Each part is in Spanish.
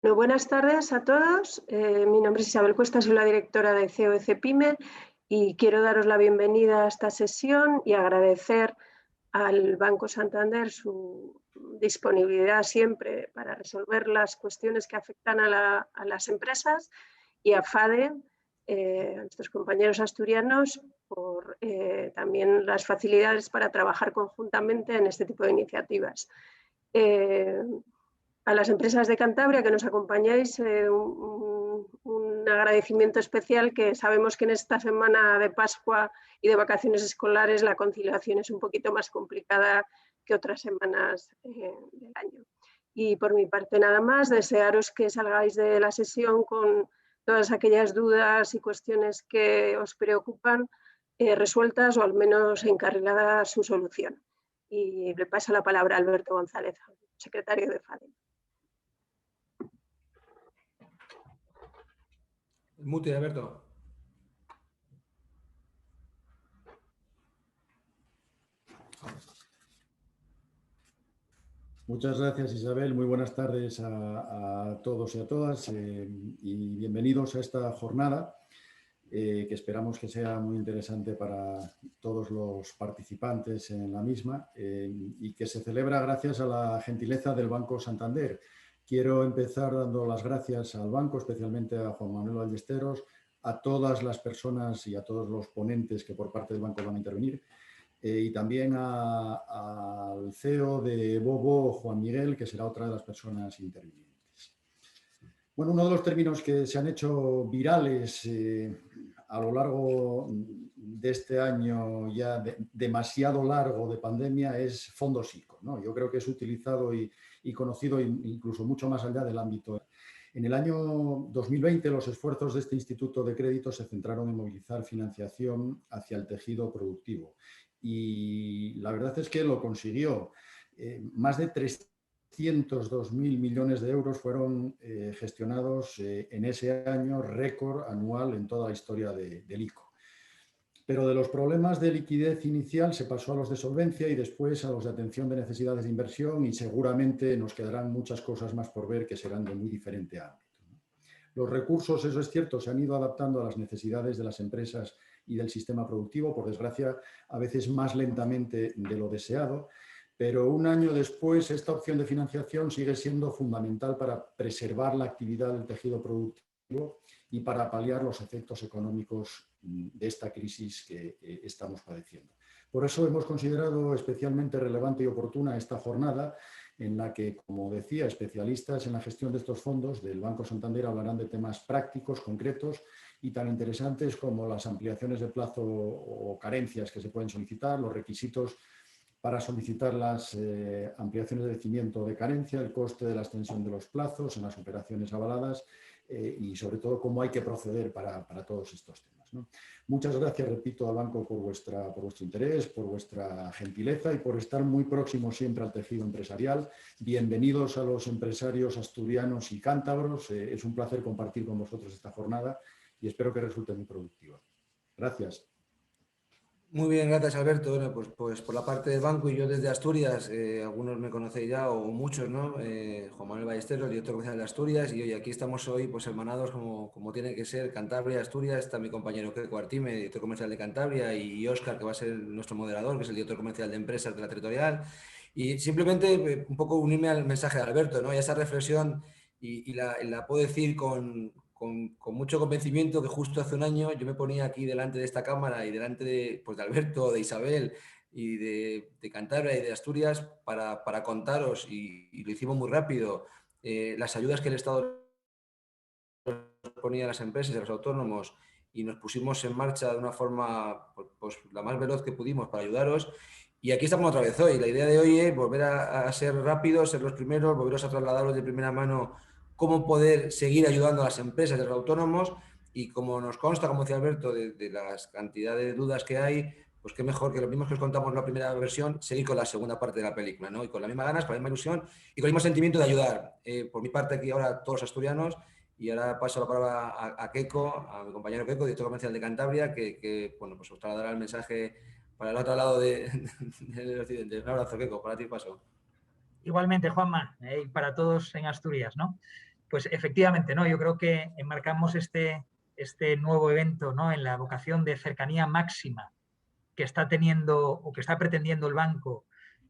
Bueno, buenas tardes a todos. Mi nombre es Isabel Cuesta, soy la directora de CEO de Cepime y quiero daros la bienvenida a esta sesión y agradecer al Banco Santander su disponibilidad siempre para resolver las cuestiones que afectan a las empresas y a FADE, a nuestros compañeros asturianos, por también las facilidades para trabajar conjuntamente en este tipo de iniciativas. A las empresas de Cantabria que nos acompañáis, un agradecimiento especial, que sabemos que en esta semana de Pascua y de vacaciones escolares la conciliación es un poquito más complicada que otras semanas del año. Y por mi parte nada más, desearos que salgáis de la sesión con todas aquellas dudas y cuestiones que os preocupan resueltas o al menos encarrilada su solución. Y le paso la palabra a Alberto González, secretario de FADE. Mute, Alberto. Muchas gracias, Isabel. Muy buenas tardes a todos y a todas y bienvenidos a esta jornada que esperamos que sea muy interesante para todos los participantes en la misma y que se celebra gracias a la gentileza del Banco Santander. Quiero empezar dando las gracias al Banco, especialmente a Juan Manuel Ballesteros, a todas las personas y a todos los ponentes que por parte del Banco van a intervenir. Y también al CEO de Bobo, Juan Miguel, que será otra de las personas intervinientes. Bueno, uno de los términos que se han hecho virales a lo largo de este año ya demasiado largo de pandemia es fondos ICO, ¿no? Yo creo que es utilizado y conocido incluso mucho más allá del ámbito. En el año 2020 los esfuerzos de este instituto de crédito se centraron en movilizar financiación hacia el tejido productivo. Y la verdad es que lo consiguió. Más de 302.000 millones de euros fueron gestionados en ese año récord anual en toda la historia del ICO. Pero de los problemas de liquidez inicial se pasó a los de solvencia y después a los de atención de necesidades de inversión, y seguramente nos quedarán muchas cosas más por ver que serán de muy diferente ámbito. Los recursos, eso es cierto, se han ido adaptando a las necesidades de las empresas y del sistema productivo, por desgracia, a veces más lentamente de lo deseado, pero un año después esta opción de financiación sigue siendo fundamental para preservar la actividad del tejido productivo y para paliar los efectos económicos de esta crisis que estamos padeciendo. Por eso hemos considerado especialmente relevante y oportuna esta jornada, en la que, como decía, especialistas en la gestión de estos fondos del Banco Santander hablarán de temas prácticos, concretos y tan interesantes como las ampliaciones de plazo o carencias que se pueden solicitar, los requisitos para solicitar las ampliaciones de vencimiento de carencia, el coste de la extensión de los plazos en las operaciones avaladas y, sobre todo, cómo hay que proceder para todos estos temas, ¿no? Muchas gracias, repito, al Banco por vuestro interés, por vuestra gentileza y por estar muy próximos siempre al tejido empresarial. Bienvenidos a los empresarios asturianos y cántabros. Es un placer compartir con vosotros esta jornada y espero que resulte muy productiva. Gracias. Muy bien, gracias, Alberto. Bueno, pues por la parte del banco y yo desde Asturias, algunos me conocéis ya o muchos, ¿no? Juan Manuel Ballesteros, director comercial de Asturias, y hoy aquí estamos hoy pues hermanados como tiene que ser, Cantabria, Asturias. Está mi compañero Keiko Artime, director comercial de Cantabria, y Óscar, que va a ser nuestro moderador, que es el director comercial de empresas de la territorial. Y simplemente un poco unirme al mensaje de Alberto, ¿no? Y esa reflexión, y la puedo decir con mucho convencimiento, que justo hace un año yo me ponía aquí delante de esta cámara y delante de Alberto, de Isabel y de Cantabria y de Asturias para contaros, y lo hicimos muy rápido, las ayudas que el Estado ponía a las empresas y a los autónomos, y nos pusimos en marcha de una forma pues la más veloz que pudimos para ayudaros. Y aquí estamos otra vez hoy. La idea de hoy es volver a ser rápidos, ser los primeros, volveros a trasladaros de primera mano cómo poder seguir ayudando a las empresas y a los autónomos. Y como nos consta, como decía Alberto, de las cantidades de dudas que hay, pues qué mejor que los mismos que os contamos en la primera versión, seguir con la segunda parte de la película, ¿no? Y con las mismas ganas, con la misma ilusión y con el mismo sentimiento de ayudar. Por mi parte, aquí ahora todos los asturianos. Y ahora paso la palabra a Keiko, a mi compañero Keiko, director comercial de Cantabria, que bueno, pues os trasladará el mensaje para el otro lado del occidente. Un abrazo, Keiko, para ti paso. Igualmente, Juanma, para todos en Asturias, ¿no? Pues efectivamente, ¿no? Yo creo que enmarcamos este nuevo evento, ¿no?, en la vocación de cercanía máxima que está teniendo o que está pretendiendo el banco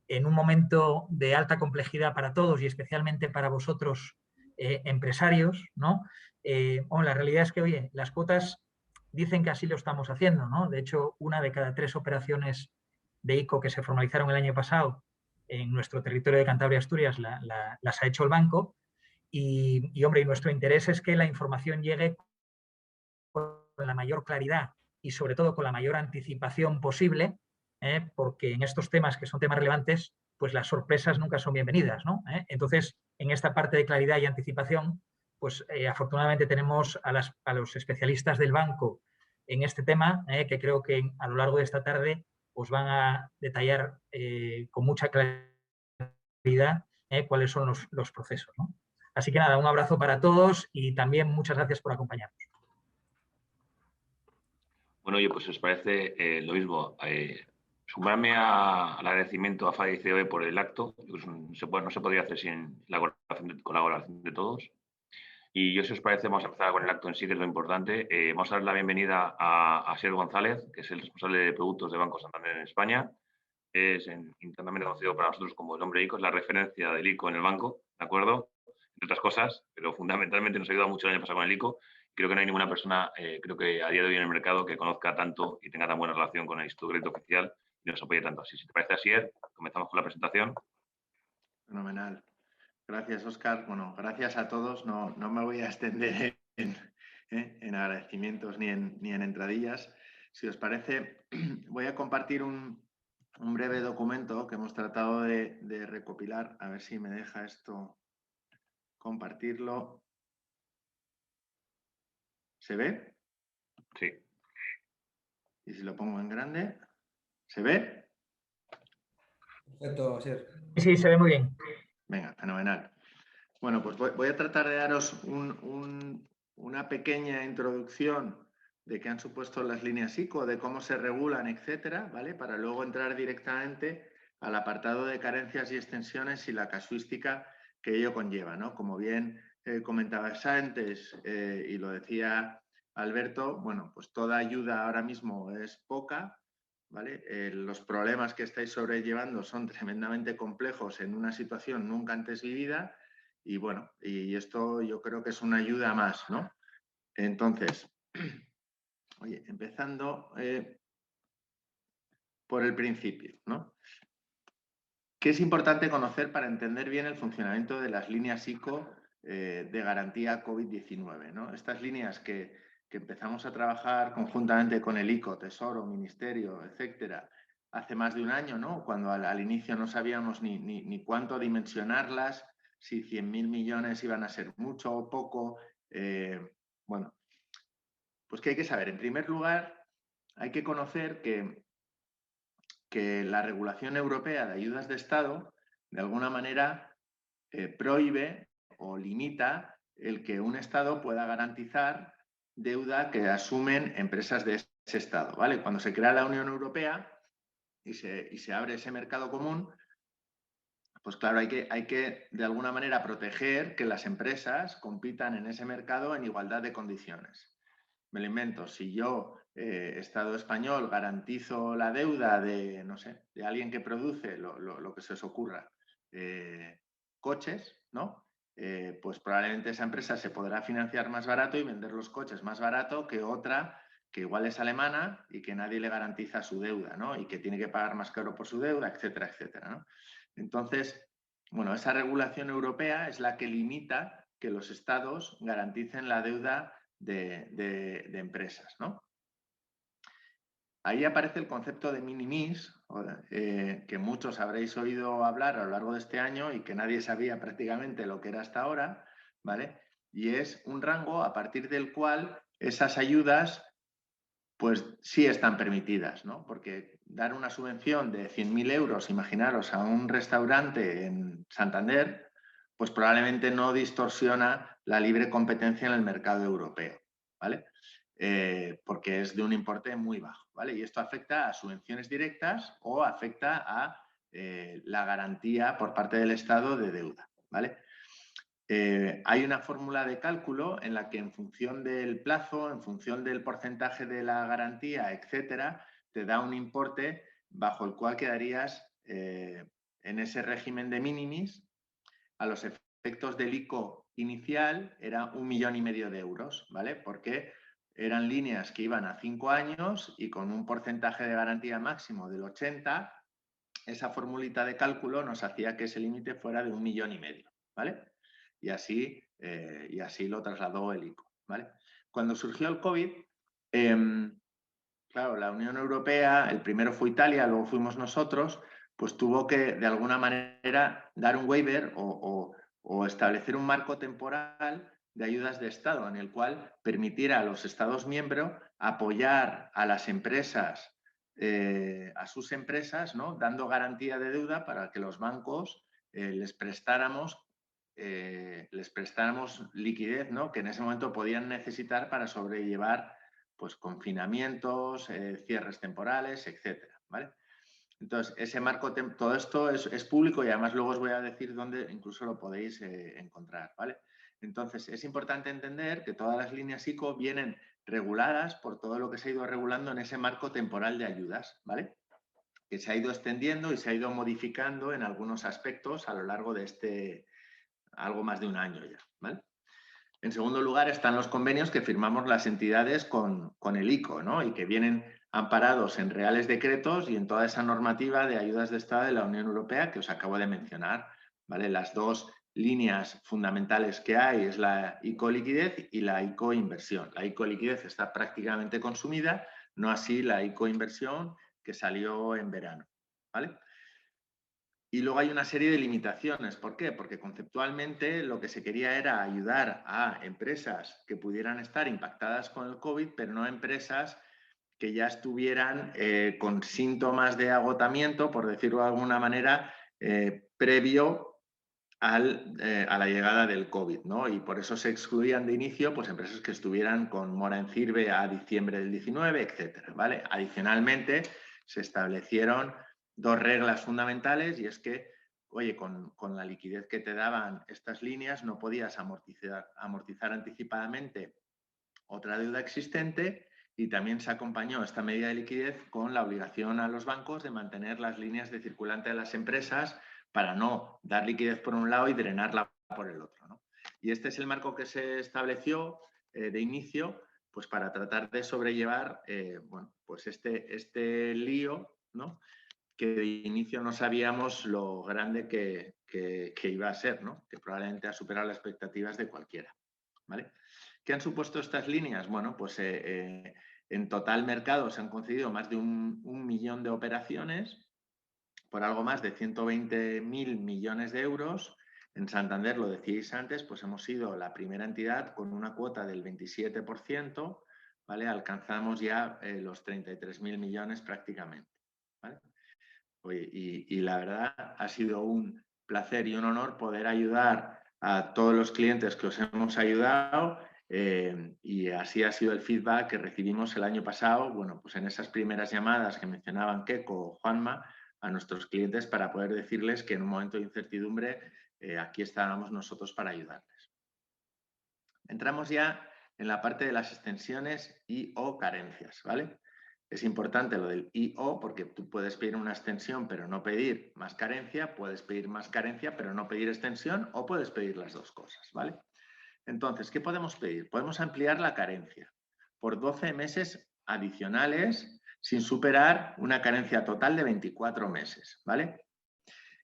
en un momento de alta complejidad para todos y especialmente para vosotros, empresarios, ¿no? La realidad es que, oye, las cuotas dicen que así lo estamos haciendo, ¿no? De hecho, 1 de cada 3 operaciones de ICO que se formalizaron el año pasado en nuestro territorio de Cantabria-Asturias las ha hecho el banco y, hombre, nuestro interés es que la información llegue con la mayor claridad y sobre todo con la mayor anticipación posible, porque en estos temas que son temas relevantes, pues las sorpresas nunca son bienvenidas, ¿no? Entonces, en esta parte de claridad y anticipación, pues afortunadamente tenemos a los especialistas del banco en este tema, que creo que a lo largo de esta tarde os van a detallar con mucha claridad cuáles son los procesos, ¿no? Así que nada, un abrazo para todos y también muchas gracias por acompañarnos. Bueno, oye, pues os parece lo mismo. Sumarme al agradecimiento a FADE y COE por el acto. No se podría hacer sin la colaboración de todos. Y yo, si os parece, vamos a empezar con el acto en sí, que es lo importante. Vamos a dar la bienvenida a Asier González, que es el responsable de productos de Banco Santander en España. Es internamente conocido para nosotros como el hombre ICO, es la referencia del ICO en el banco, ¿de acuerdo? Entre otras cosas, pero fundamentalmente nos ha ayudado mucho el año pasado con el ICO. Creo que no hay ninguna persona, creo que a día de hoy en el mercado, que conozca tanto y tenga tan buena relación con el Instituto de Crédito Oficial y nos apoye tanto así. Si te parece, Asier, comenzamos con la presentación. Fenomenal. Gracias, Óscar. Bueno, gracias a todos. No me voy a extender en agradecimientos ni en entradillas. Si os parece, voy a compartir un breve documento que hemos tratado de recopilar. A ver si me deja esto compartirlo. ¿Se ve? Sí. Y si lo pongo en grande, ¿se ve? Perfecto, Asier. Sí, se ve muy bien. Venga, fenomenal. Bueno, pues voy a tratar de daros una pequeña introducción de qué han supuesto las líneas ICO, de cómo se regulan, etcétera, ¿vale? Para luego entrar directamente al apartado de carencias y extensiones y la casuística que ello conlleva, ¿no? Como bien comentabas antes y lo decía Alberto, bueno, pues toda ayuda ahora mismo es poca, ¿vale? Los problemas que estáis sobrellevando son tremendamente complejos en una situación nunca antes vivida y bueno, y esto yo creo que es una ayuda más, ¿no? Entonces, oye, empezando por el principio, ¿no? ¿Qué es importante conocer para entender bien el funcionamiento de las líneas ICO de garantía COVID-19, ¿no? Estas líneas que empezamos a trabajar conjuntamente con el ICO, Tesoro, Ministerio, etcétera, hace más de un año, ¿no? Cuando al inicio no sabíamos ni cuánto dimensionarlas, si 100.000 millones iban a ser mucho o poco. Bueno, pues ¿qué hay que saber? En primer lugar, hay que conocer que la regulación europea de ayudas de Estado, de alguna manera, prohíbe o limita el que un Estado pueda garantizar deuda que asumen empresas de ese Estado, ¿vale? Cuando se crea la Unión Europea y se abre ese mercado común, pues claro, hay que de alguna manera proteger que las empresas compitan en ese mercado en igualdad de condiciones. Me lo invento, si yo, Estado español, garantizo la deuda de, no sé, de alguien que produce lo que se os ocurra, coches, ¿no? Pues probablemente esa empresa se podrá financiar más barato y vender los coches más barato que otra que igual es alemana y que nadie le garantiza su deuda, ¿no? Y que tiene que pagar más caro por su deuda, etcétera, etcétera, ¿no? Entonces, bueno, esa regulación europea es la que limita que los estados garanticen la deuda de empresas, ¿no? Ahí aparece el concepto de minimis, que muchos habréis oído hablar a lo largo de este año y que nadie sabía prácticamente lo que era hasta ahora, ¿vale? Y es un rango a partir del cual esas ayudas pues sí están permitidas, ¿no? Porque dar una subvención de 100.000 euros, imaginaros, a un restaurante en Santander, pues probablemente no distorsiona la libre competencia en el mercado europeo, ¿vale? Porque es de un importe muy bajo, ¿vale? Y esto afecta a subvenciones directas o afecta a la garantía por parte del Estado de deuda, ¿vale? hay una fórmula de cálculo en la que en función del plazo, en función del porcentaje de la garantía, etcétera, te da un importe bajo el cual quedarías en ese régimen de minimis. A los efectos del ICO inicial era 1,5 millones de euros, ¿vale? Porque eran líneas que iban a 5 años y con un porcentaje de garantía máximo del 80%, esa formulita de cálculo nos hacía que ese límite fuera de 1,5 millones, ¿vale? Y así lo trasladó el ICO, ¿vale? Cuando surgió el COVID, claro, la Unión Europea, el primero fue Italia, luego fuimos nosotros, pues tuvo que, de alguna manera, dar un waiver o establecer un marco temporal de ayudas de Estado en el cual permitiera a los Estados miembros apoyar a las empresas, a sus empresas, ¿no? Dando garantía de deuda para que los bancos les prestáramos liquidez, ¿no? Que en ese momento podían necesitar para sobrellevar pues, confinamientos, cierres temporales, etcétera, ¿vale? Entonces, ese marco, todo esto es público y además luego os voy a decir dónde incluso lo podéis encontrar, ¿vale? Entonces, es importante entender que todas las líneas ICO vienen reguladas por todo lo que se ha ido regulando en ese marco temporal de ayudas, ¿vale? Que se ha ido extendiendo y se ha ido modificando en algunos aspectos a lo largo de algo más de un año ya, ¿vale? En segundo lugar están los convenios que firmamos las entidades con el ICO, ¿no? Y que vienen amparados en reales decretos y en toda esa normativa de ayudas de Estado de la Unión Europea que os acabo de mencionar, ¿vale? Las dos líneas fundamentales que hay es la ICO liquidez y la ICO inversión. La ICO liquidez está prácticamente consumida, no así la ICO inversión que salió en verano, ¿vale? Y luego hay una serie de limitaciones. ¿Por qué? Porque conceptualmente lo que se quería era ayudar a empresas que pudieran estar impactadas con el COVID, pero no a empresas que ya estuvieran con síntomas de agotamiento, por decirlo de alguna manera, previo a la llegada del COVID, ¿no? Y por eso se excluían de inicio pues, empresas que estuvieran con mora en CIRBE a diciembre del 19, etcétera, ¿vale? Adicionalmente, se establecieron dos reglas fundamentales y es que, oye, con la liquidez que te daban estas líneas no podías amortizar anticipadamente otra deuda existente y también se acompañó esta medida de liquidez con la obligación a los bancos de mantener las líneas de circulante de las empresas para no dar liquidez por un lado y drenarla por el otro, ¿no? Y este es el marco que se estableció de inicio pues para tratar de sobrellevar bueno, pues este lío, ¿no? Que de inicio no sabíamos lo grande que iba a ser, ¿no? Que probablemente ha superado las expectativas de cualquiera, ¿vale? ¿Qué han supuesto estas líneas? Bueno, pues en total mercado se han concedido más de un millón de operaciones por algo más de 120.000 millones de euros. En Santander, lo decíais antes, pues hemos sido la primera entidad con una cuota del 27%, ¿vale? Alcanzamos ya los 33.000 millones prácticamente, ¿vale? Y la verdad ha sido un placer y un honor poder ayudar a todos los clientes que os hemos ayudado y así ha sido el feedback que recibimos el año pasado, bueno, pues en esas primeras llamadas que mencionaban Keco o Juanma a nuestros clientes para poder decirles que en un momento de incertidumbre aquí estábamos nosotros para ayudarles. Entramos ya en la parte de las extensiones y o carencias, ¿vale? Es importante lo del I/O porque tú puedes pedir una extensión pero no pedir más carencia, puedes pedir más carencia pero no pedir extensión o puedes pedir las dos cosas, ¿vale? Entonces, ¿qué podemos pedir? Podemos ampliar la carencia por 12 meses adicionales sin superar una carencia total de 24 meses, ¿vale?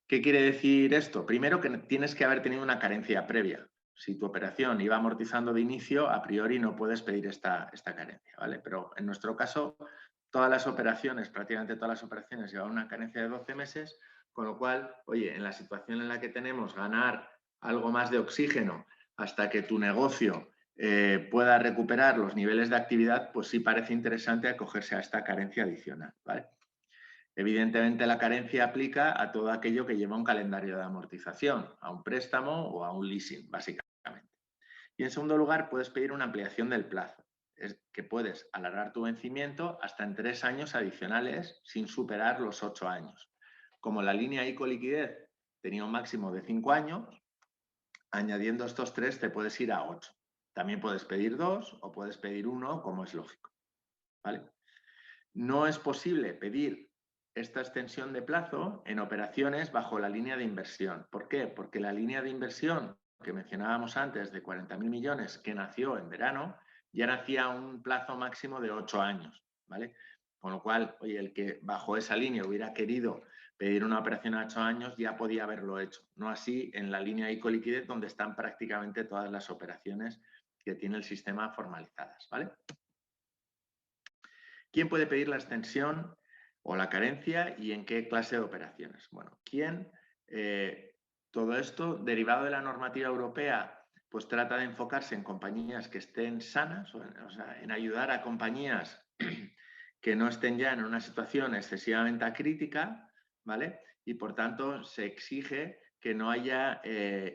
¿Qué quiere decir esto? Primero que tienes que haber tenido una carencia previa. Si tu operación iba amortizando de inicio, a priori no puedes pedir esta carencia, ¿vale? Pero en nuestro caso, todas las operaciones, prácticamente todas las operaciones llevan una carencia de 12 meses, con lo cual, oye, en la situación en la que tenemos ganar algo más de oxígeno hasta que tu negocio pueda recuperar los niveles de actividad, pues sí parece interesante acogerse a esta carencia adicional, ¿vale? Evidentemente la carencia aplica a todo aquello que lleva un calendario de amortización, a un préstamo o a un leasing, básicamente. Y en segundo lugar, puedes pedir una ampliación del plazo, es que puedes alargar tu vencimiento hasta en 3 años adicionales sin superar los 8 años. Como la línea ICO liquidez tenía un máximo de 5 años, añadiendo estos 3 te puedes ir a 8. También puedes pedir 2 o puedes pedir 1, como es lógico, ¿vale? No es posible pedir esta extensión de plazo en operaciones bajo la línea de inversión. ¿Por qué? Porque la línea de inversión que mencionábamos antes de 40.000 millones, que nació en verano, ya nacía un plazo máximo de 8 años, ¿vale? Con lo cual, oye, el que bajo esa línea hubiera querido pedir una operación a 8 años ya podía haberlo hecho. No así en la línea ICO liquidez, donde están prácticamente todas las operaciones que tiene el sistema formalizadas, ¿vale? ¿Quién puede pedir la extensión o la carencia y en qué clase de operaciones? Bueno, ¿quién? Todo esto, derivado de la normativa europea, pues trata de enfocarse en compañías que estén sanas, o sea, en ayudar a compañías que no estén ya en una situación excesivamente crítica, ¿vale? Y por tanto se exige que no haya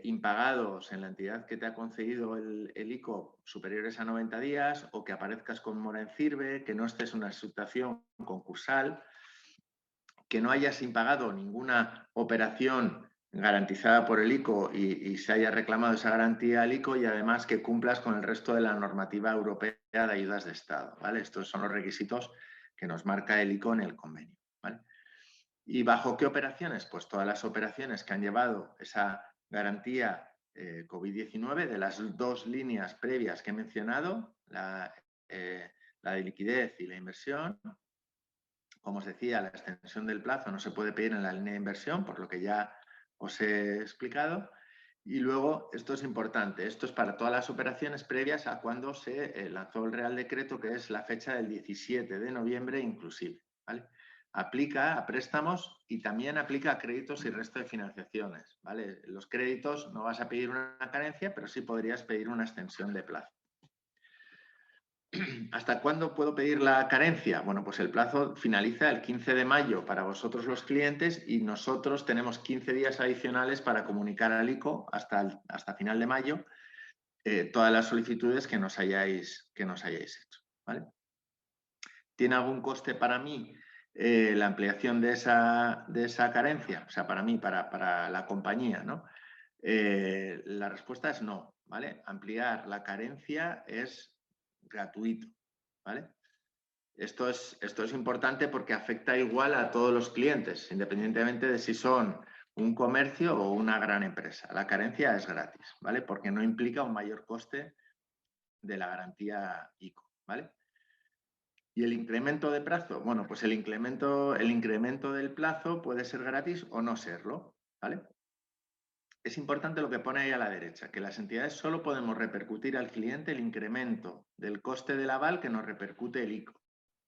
impagados en la entidad que te ha concedido el ICO superiores a 90 días o que aparezcas con mora en CIRBE, que no estés en una situación concursal, que no hayas impagado ninguna operación garantizada por el ICO y se haya reclamado esa garantía al ICO y además que cumplas con el resto de la normativa europea de ayudas de Estado, ¿vale? Estos son los requisitos que nos marca el ICO en el convenio, ¿vale? ¿Y bajo qué operaciones? Pues todas las operaciones que han llevado esa garantía COVID-19 de las 2 líneas previas que he mencionado, la de liquidez y la inversión. Como os decía, la extensión del plazo no se puede pedir en la línea de inversión, por lo que ya os he explicado. Y luego, esto es importante, esto es para todas las operaciones previas a cuando se lanzó el Real Decreto, que es la fecha del 17 de noviembre inclusive, ¿vale? Aplica a préstamos y también aplica a créditos y resto de financiaciones, ¿vale? Los créditos no vas a pedir una carencia, pero sí podrías pedir una extensión de plazo. ¿Hasta cuándo puedo pedir la carencia? Bueno, pues el plazo finaliza el 15 de mayo para vosotros los clientes y nosotros tenemos 15 días adicionales para comunicar al ICO hasta final de mayo todas las solicitudes que nos hayáis hecho, ¿vale? ¿Tiene algún coste para mí la ampliación de esa carencia? O sea, para mí, para la compañía, ¿no? La respuesta es no, ¿vale? Ampliar la carencia es gratuito, ¿vale? Esto es importante porque afecta igual a todos los clientes, independientemente de si son un comercio o una gran empresa. La carencia es gratis, ¿vale? Porque no implica un mayor coste de la garantía ICO, ¿vale? ¿Y el incremento de plazo? Bueno, pues el incremento del plazo puede ser gratis o no serlo, ¿vale? Es importante lo que pone ahí a la derecha, que las entidades solo podemos repercutir al cliente el incremento del coste del aval que nos repercute el ICO.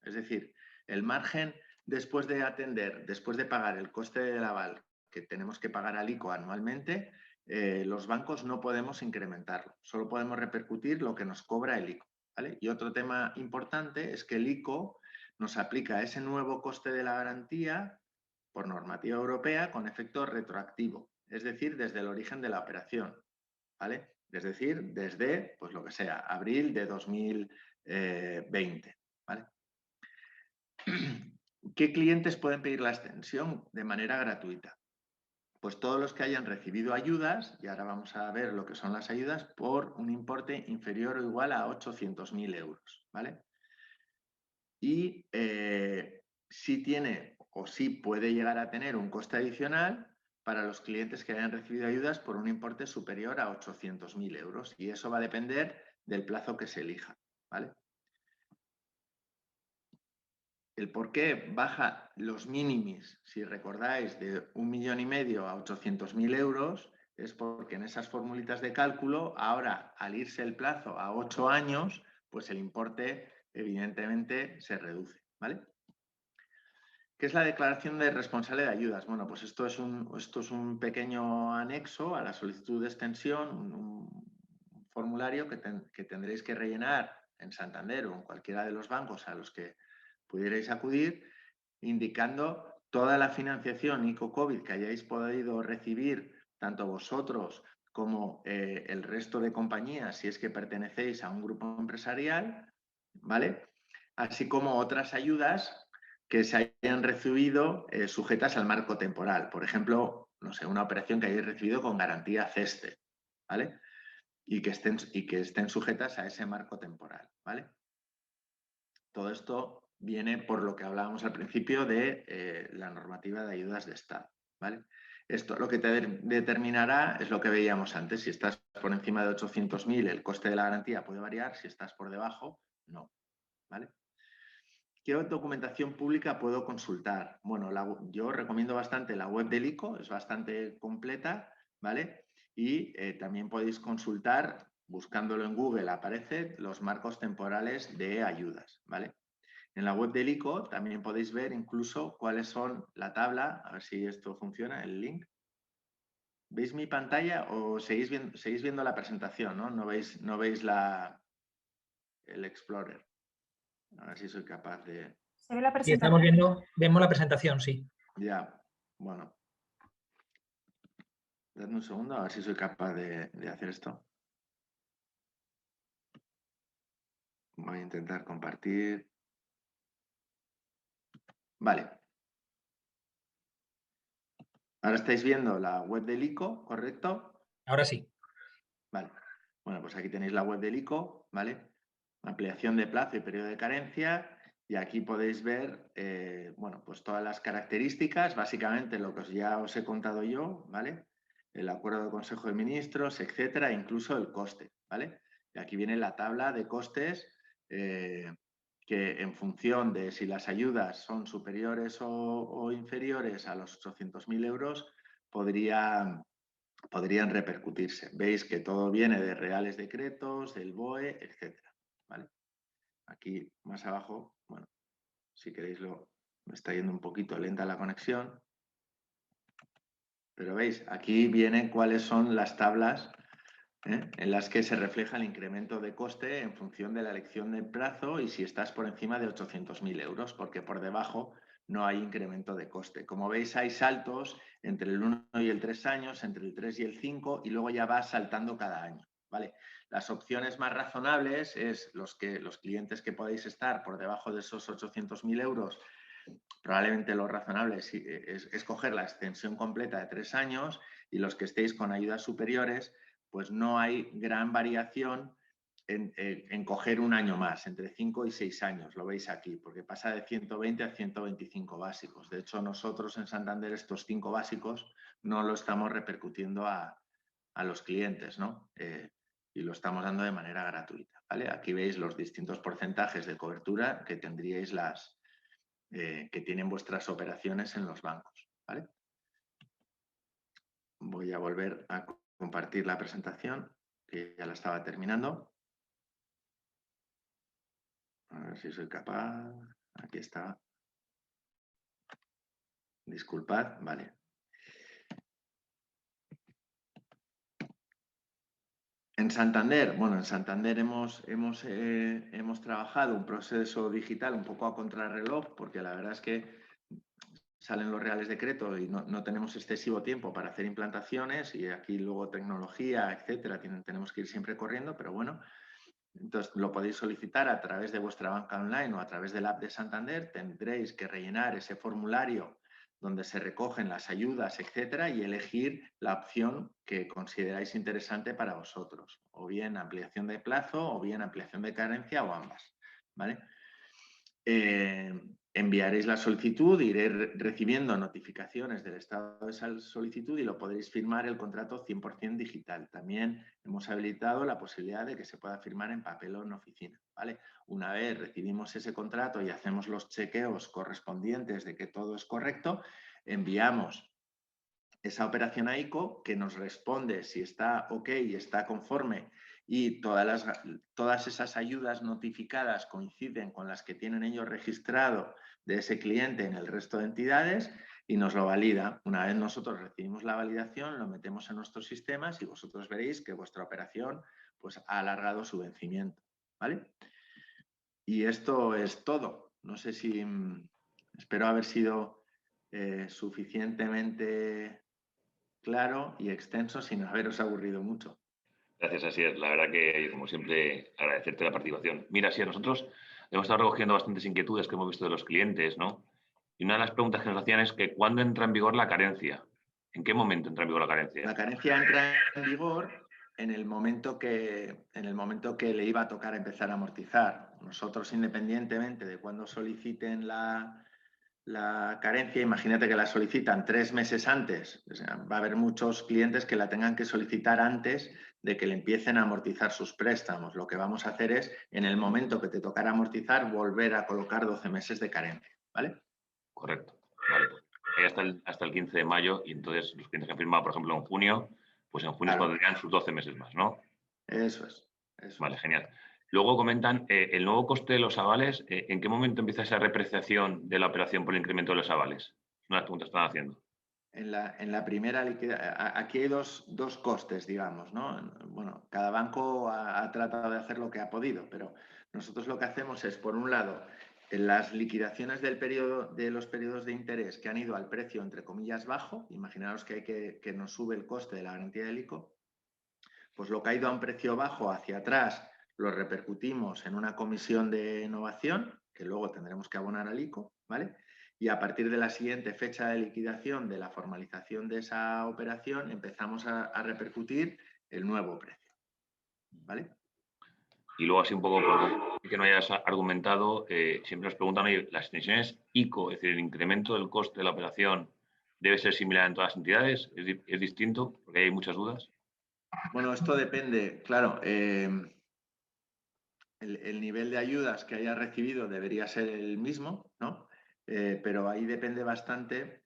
Es decir, el margen después de pagar el coste del aval que tenemos que pagar al ICO anualmente, los bancos no podemos incrementarlo, solo podemos repercutir lo que nos cobra el ICO, ¿vale? Y otro tema importante es que el ICO nos aplica ese nuevo coste de la garantía por normativa europea con efecto retroactivo, es decir, desde el origen de la operación, ¿vale? Es decir, desde, pues lo que sea, abril de 2020, ¿vale? ¿Qué clientes pueden pedir la extensión de manera gratuita? Pues todos los que hayan recibido ayudas, y ahora vamos a ver lo que son las ayudas, por un importe inferior o igual a 800.000 euros, ¿vale? Y sí tiene o sí puede llegar a tener un coste adicional para los clientes que hayan recibido ayudas por un importe superior a 800.000 euros. Y eso va a depender del plazo que se elija, ¿vale? El por qué baja los mínimis, si recordáis, de 1,5 millones a 800.000 euros, es porque en esas formulitas de cálculo, ahora al irse el plazo a 8 años, pues el importe evidentemente se reduce, ¿vale? ¿Qué es la declaración de responsable de ayudas? Bueno, pues esto es un pequeño anexo a la solicitud de extensión, un formulario que tendréis que rellenar en Santander o en cualquiera de los bancos a los que pudierais acudir, indicando toda la financiación ICO-COVID que hayáis podido recibir, tanto vosotros como el resto de compañías, si es que pertenecéis a un grupo empresarial, ¿vale? Así como otras ayudas que se hayan recibido sujetas al marco temporal. Por ejemplo, no sé, una operación que hayáis recibido con garantía CESTE, ¿vale? Y que estén sujetas a ese marco temporal, ¿vale? Todo esto viene por lo que hablábamos al principio de la normativa de ayudas de Estado, ¿vale? Esto lo que te determinará es lo que veíamos antes. Si estás por encima de 800.000, el coste de la garantía puede variar. Si estás por debajo, no, ¿vale? ¿Qué documentación pública puedo consultar? Bueno, yo recomiendo bastante la web del ICO, es bastante completa, ¿vale? Y también podéis consultar, buscándolo en Google, aparece los marcos temporales de ayudas, ¿vale? En la web del ICO también podéis ver incluso cuáles son la tabla, a ver si esto funciona, el link. ¿Veis mi pantalla o seguís viendo la presentación, ¿no? No veis el Explorer. A ver si soy capaz de... Se ve la Y presentación. vemos la presentación, sí. Ya, bueno. Dadme un segundo a ver si soy capaz de hacer esto. Voy a intentar compartir. Vale. Ahora estáis viendo la web del ICO, ¿correcto? Ahora sí. Vale. Bueno, pues aquí tenéis la web del ICO, ¿vale? Ampliación de plazo y periodo de carencia. Y aquí podéis ver, bueno, pues todas las características, básicamente lo que ya os he contado yo, ¿vale? El acuerdo del Consejo de Ministros, etcétera, incluso el coste, ¿vale? Y aquí viene la tabla de costes que en función de si las ayudas son superiores o inferiores a los 800.000 euros, podrían repercutirse. Veis que todo viene de reales decretos, del BOE, etcétera, ¿vale? Aquí más abajo, bueno, si queréis me está yendo un poquito lenta la conexión, pero veis, aquí vienen cuáles son las tablas en las que se refleja el incremento de coste en función de la elección del plazo y si estás por encima de 800.000 euros, porque por debajo no hay incremento de coste. Como veis, hay saltos entre el 1 y el 3 años, entre el 3 y el 5 y luego ya va saltando cada año, ¿vale? Las opciones más razonables es los clientes que podéis estar por debajo de esos 800.000 euros. Probablemente lo razonable es coger la extensión completa de 3 años y los que estéis con ayudas superiores, pues no hay gran variación en coger un año más, entre 5 y 6 años, lo veis aquí, porque pasa de 120 a 125 básicos. De hecho, nosotros en Santander estos 5 básicos no lo estamos repercutiendo a los clientes, ¿no? Y lo estamos dando de manera gratuita, ¿vale? Aquí veis los distintos porcentajes de cobertura que tendríais que tienen vuestras operaciones en los bancos, ¿vale? Voy a volver a compartir la presentación, que ya la estaba terminando. A ver si soy capaz. Aquí está. Disculpad, vale. En Santander, bueno, en Santander hemos trabajado un proceso digital un poco a contrarreloj, porque la verdad es que salen los reales decretos y no tenemos excesivo tiempo para hacer implantaciones y aquí luego tecnología, etcétera, tenemos que ir siempre corriendo, pero bueno, entonces lo podéis solicitar a través de vuestra banca online o a través del app de Santander. Tendréis que rellenar ese formulario donde se recogen las ayudas, etcétera, y elegir la opción que consideráis interesante para vosotros, o bien ampliación de plazo o bien ampliación de carencia o ambas, ¿vale? Enviaréis la solicitud, iréis recibiendo notificaciones del estado de esa solicitud y lo podréis firmar el contrato 100% digital. También hemos habilitado la posibilidad de que se pueda firmar en papel o en oficina, ¿vale? Una vez recibimos ese contrato y hacemos los chequeos correspondientes de que todo es correcto, enviamos esa operación a ICO que nos responde si está ok y está conforme y todas esas ayudas notificadas coinciden con las que tienen ellos registrado de ese cliente en el resto de entidades y nos lo valida. Una vez nosotros recibimos la validación, lo metemos en nuestros sistemas y vosotros veréis que vuestra operación pues, ha alargado su vencimiento, ¿vale? Y esto es todo. No sé si... espero haber sido suficientemente claro y extenso sin haberos aburrido mucho. Gracias, Asier. La verdad que, como siempre, agradecerte la participación. Mira, Asier, nosotros hemos estado recogiendo bastantes inquietudes que hemos visto de los clientes, ¿no? Y una de las preguntas que nos hacían es que ¿cuándo entra en vigor la carencia? ¿En qué momento entra en vigor la carencia? La carencia entra en vigor en el momento que le iba a tocar empezar a amortizar. Nosotros, independientemente de cuándo soliciten la carencia, imagínate que la solicitan 3 meses antes. O sea, va a haber muchos clientes que la tengan que solicitar antes de que le empiecen a amortizar sus préstamos. Lo que vamos a hacer es, en el momento que te tocará amortizar, volver a colocar 12 meses de carencia, ¿vale? Correcto. Vale, pues hasta el 15 de mayo, y entonces los clientes que han firmado, por ejemplo, en junio, pues en junio Claro. podrían sus 12 meses más, ¿no? Eso es. Vale, genial. Luego comentan el nuevo coste de los avales. ¿En qué momento empieza esa repreciación de la operación por el incremento de los avales? Es una pregunta que están haciendo. En la primera liquidación, aquí hay dos costes, digamos, ¿no? Bueno, cada banco ha tratado de hacer lo que ha podido, pero nosotros lo que hacemos es, por un lado, en las liquidaciones de los periodos de interés que han ido al precio, entre comillas, bajo, imaginaros que nos sube el coste de la garantía del ICO, pues lo que ha ido a un precio bajo hacia atrás lo repercutimos en una comisión de innovación, que luego tendremos que abonar al ICO, ¿vale? Y a partir de la siguiente fecha de liquidación de la formalización de esa operación empezamos a repercutir el nuevo precio, ¿vale? Y luego así un poco, por que no hayas argumentado, siempre nos preguntan, oye, las extensiones ICO, es decir, el incremento del coste de la operación, ¿debe ser similar en todas las entidades? ¿Es distinto? Porque hay muchas dudas. Bueno, esto depende, claro, el nivel de ayudas que haya recibido debería ser el mismo, ¿no? Pero ahí depende bastante,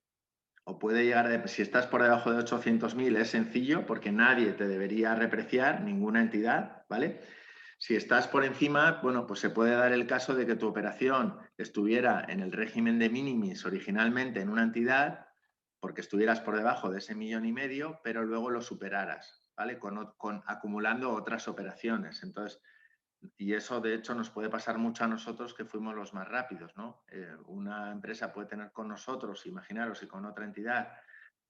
o puede llegar, si estás por debajo de 800.000 es sencillo porque nadie te debería repreciar, ninguna entidad, ¿vale? Si estás por encima, bueno, pues se puede dar el caso de que tu operación estuviera en el régimen de minimis originalmente en una entidad, porque estuvieras por debajo de ese 1,5 millones, pero luego lo superaras, ¿vale? Acumulando otras operaciones. Entonces, y eso de hecho nos puede pasar mucho a nosotros que fuimos los más rápidos, ¿no? Una empresa puede tener con nosotros, imaginaros, y con otra entidad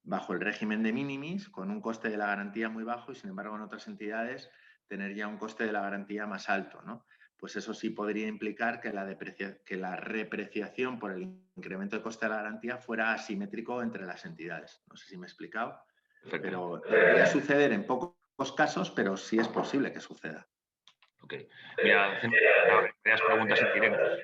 bajo el régimen de minimis, con un coste de la garantía muy bajo, y sin embargo en otras entidades tener ya un coste de la garantía más alto, ¿no? Pues eso sí podría implicar que la repreciación por el incremento de coste de la garantía fuera asimétrico entre las entidades. No sé si me he explicado, pero debería suceder en pocos casos, pero sí es posible que suceda. Ok. Mira, hacen varias preguntas indirectas.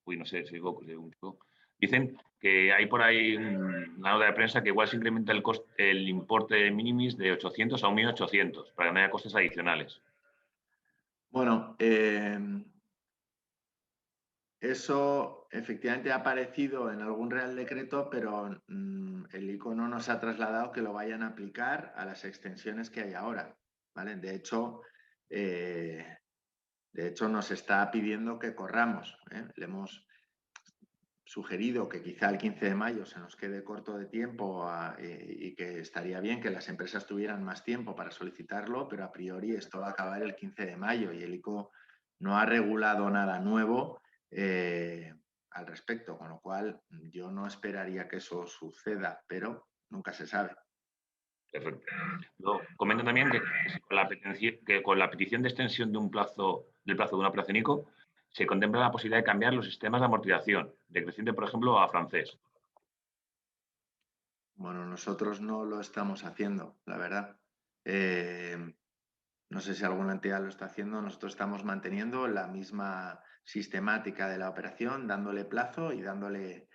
Uy, no sé, sigo un poco. Dicen que hay por ahí una nota de prensa que igual se incrementa el importe de minimis de 800 a 1.800 para que no haya costes adicionales. Bueno, eso efectivamente ha aparecido en algún Real Decreto, pero el ICO no nos ha trasladado que lo vayan a aplicar a las extensiones que hay ahora, ¿vale? De hecho, nos está pidiendo que corramos, ¿eh? Le hemos sugerido que quizá el 15 de mayo se nos quede corto de tiempo y que estaría bien que las empresas tuvieran más tiempo para solicitarlo, pero a priori esto va a acabar el 15 de mayo y el ICO no ha regulado nada nuevo al respecto, con lo cual yo no esperaría que eso suceda, pero nunca se sabe. Perfecto. Luego, comentan también que con la petición de extensión del plazo de una operación ICO se contempla la posibilidad de cambiar los sistemas de amortización, decreciente, por ejemplo, a francés. Bueno, nosotros no lo estamos haciendo, la verdad. No sé si alguna entidad lo está haciendo. Nosotros estamos manteniendo la misma sistemática de la operación, dándole plazo y dándole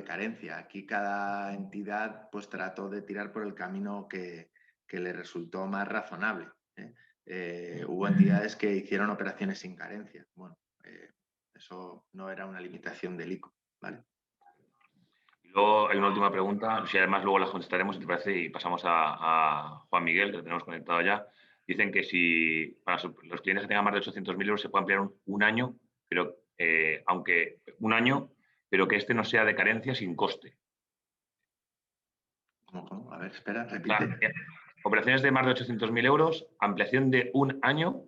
carencia. Aquí cada entidad pues trató de tirar por el camino que le resultó más razonable, ¿eh? Hubo entidades que hicieron operaciones sin carencia. Bueno, eso no era una limitación del ICO, ¿vale? Y luego hay una última pregunta, si además luego las contestaremos, si te parece, y pasamos a Juan Miguel, que lo tenemos conectado ya. Dicen que si para los clientes que tengan más de 800.000 euros se puede ampliar un año, pero aunque un año, pero que este no sea de carencia sin coste. ¿Cómo? A ver, espera, repite. Operaciones de más de 800.000 euros, ampliación de un año,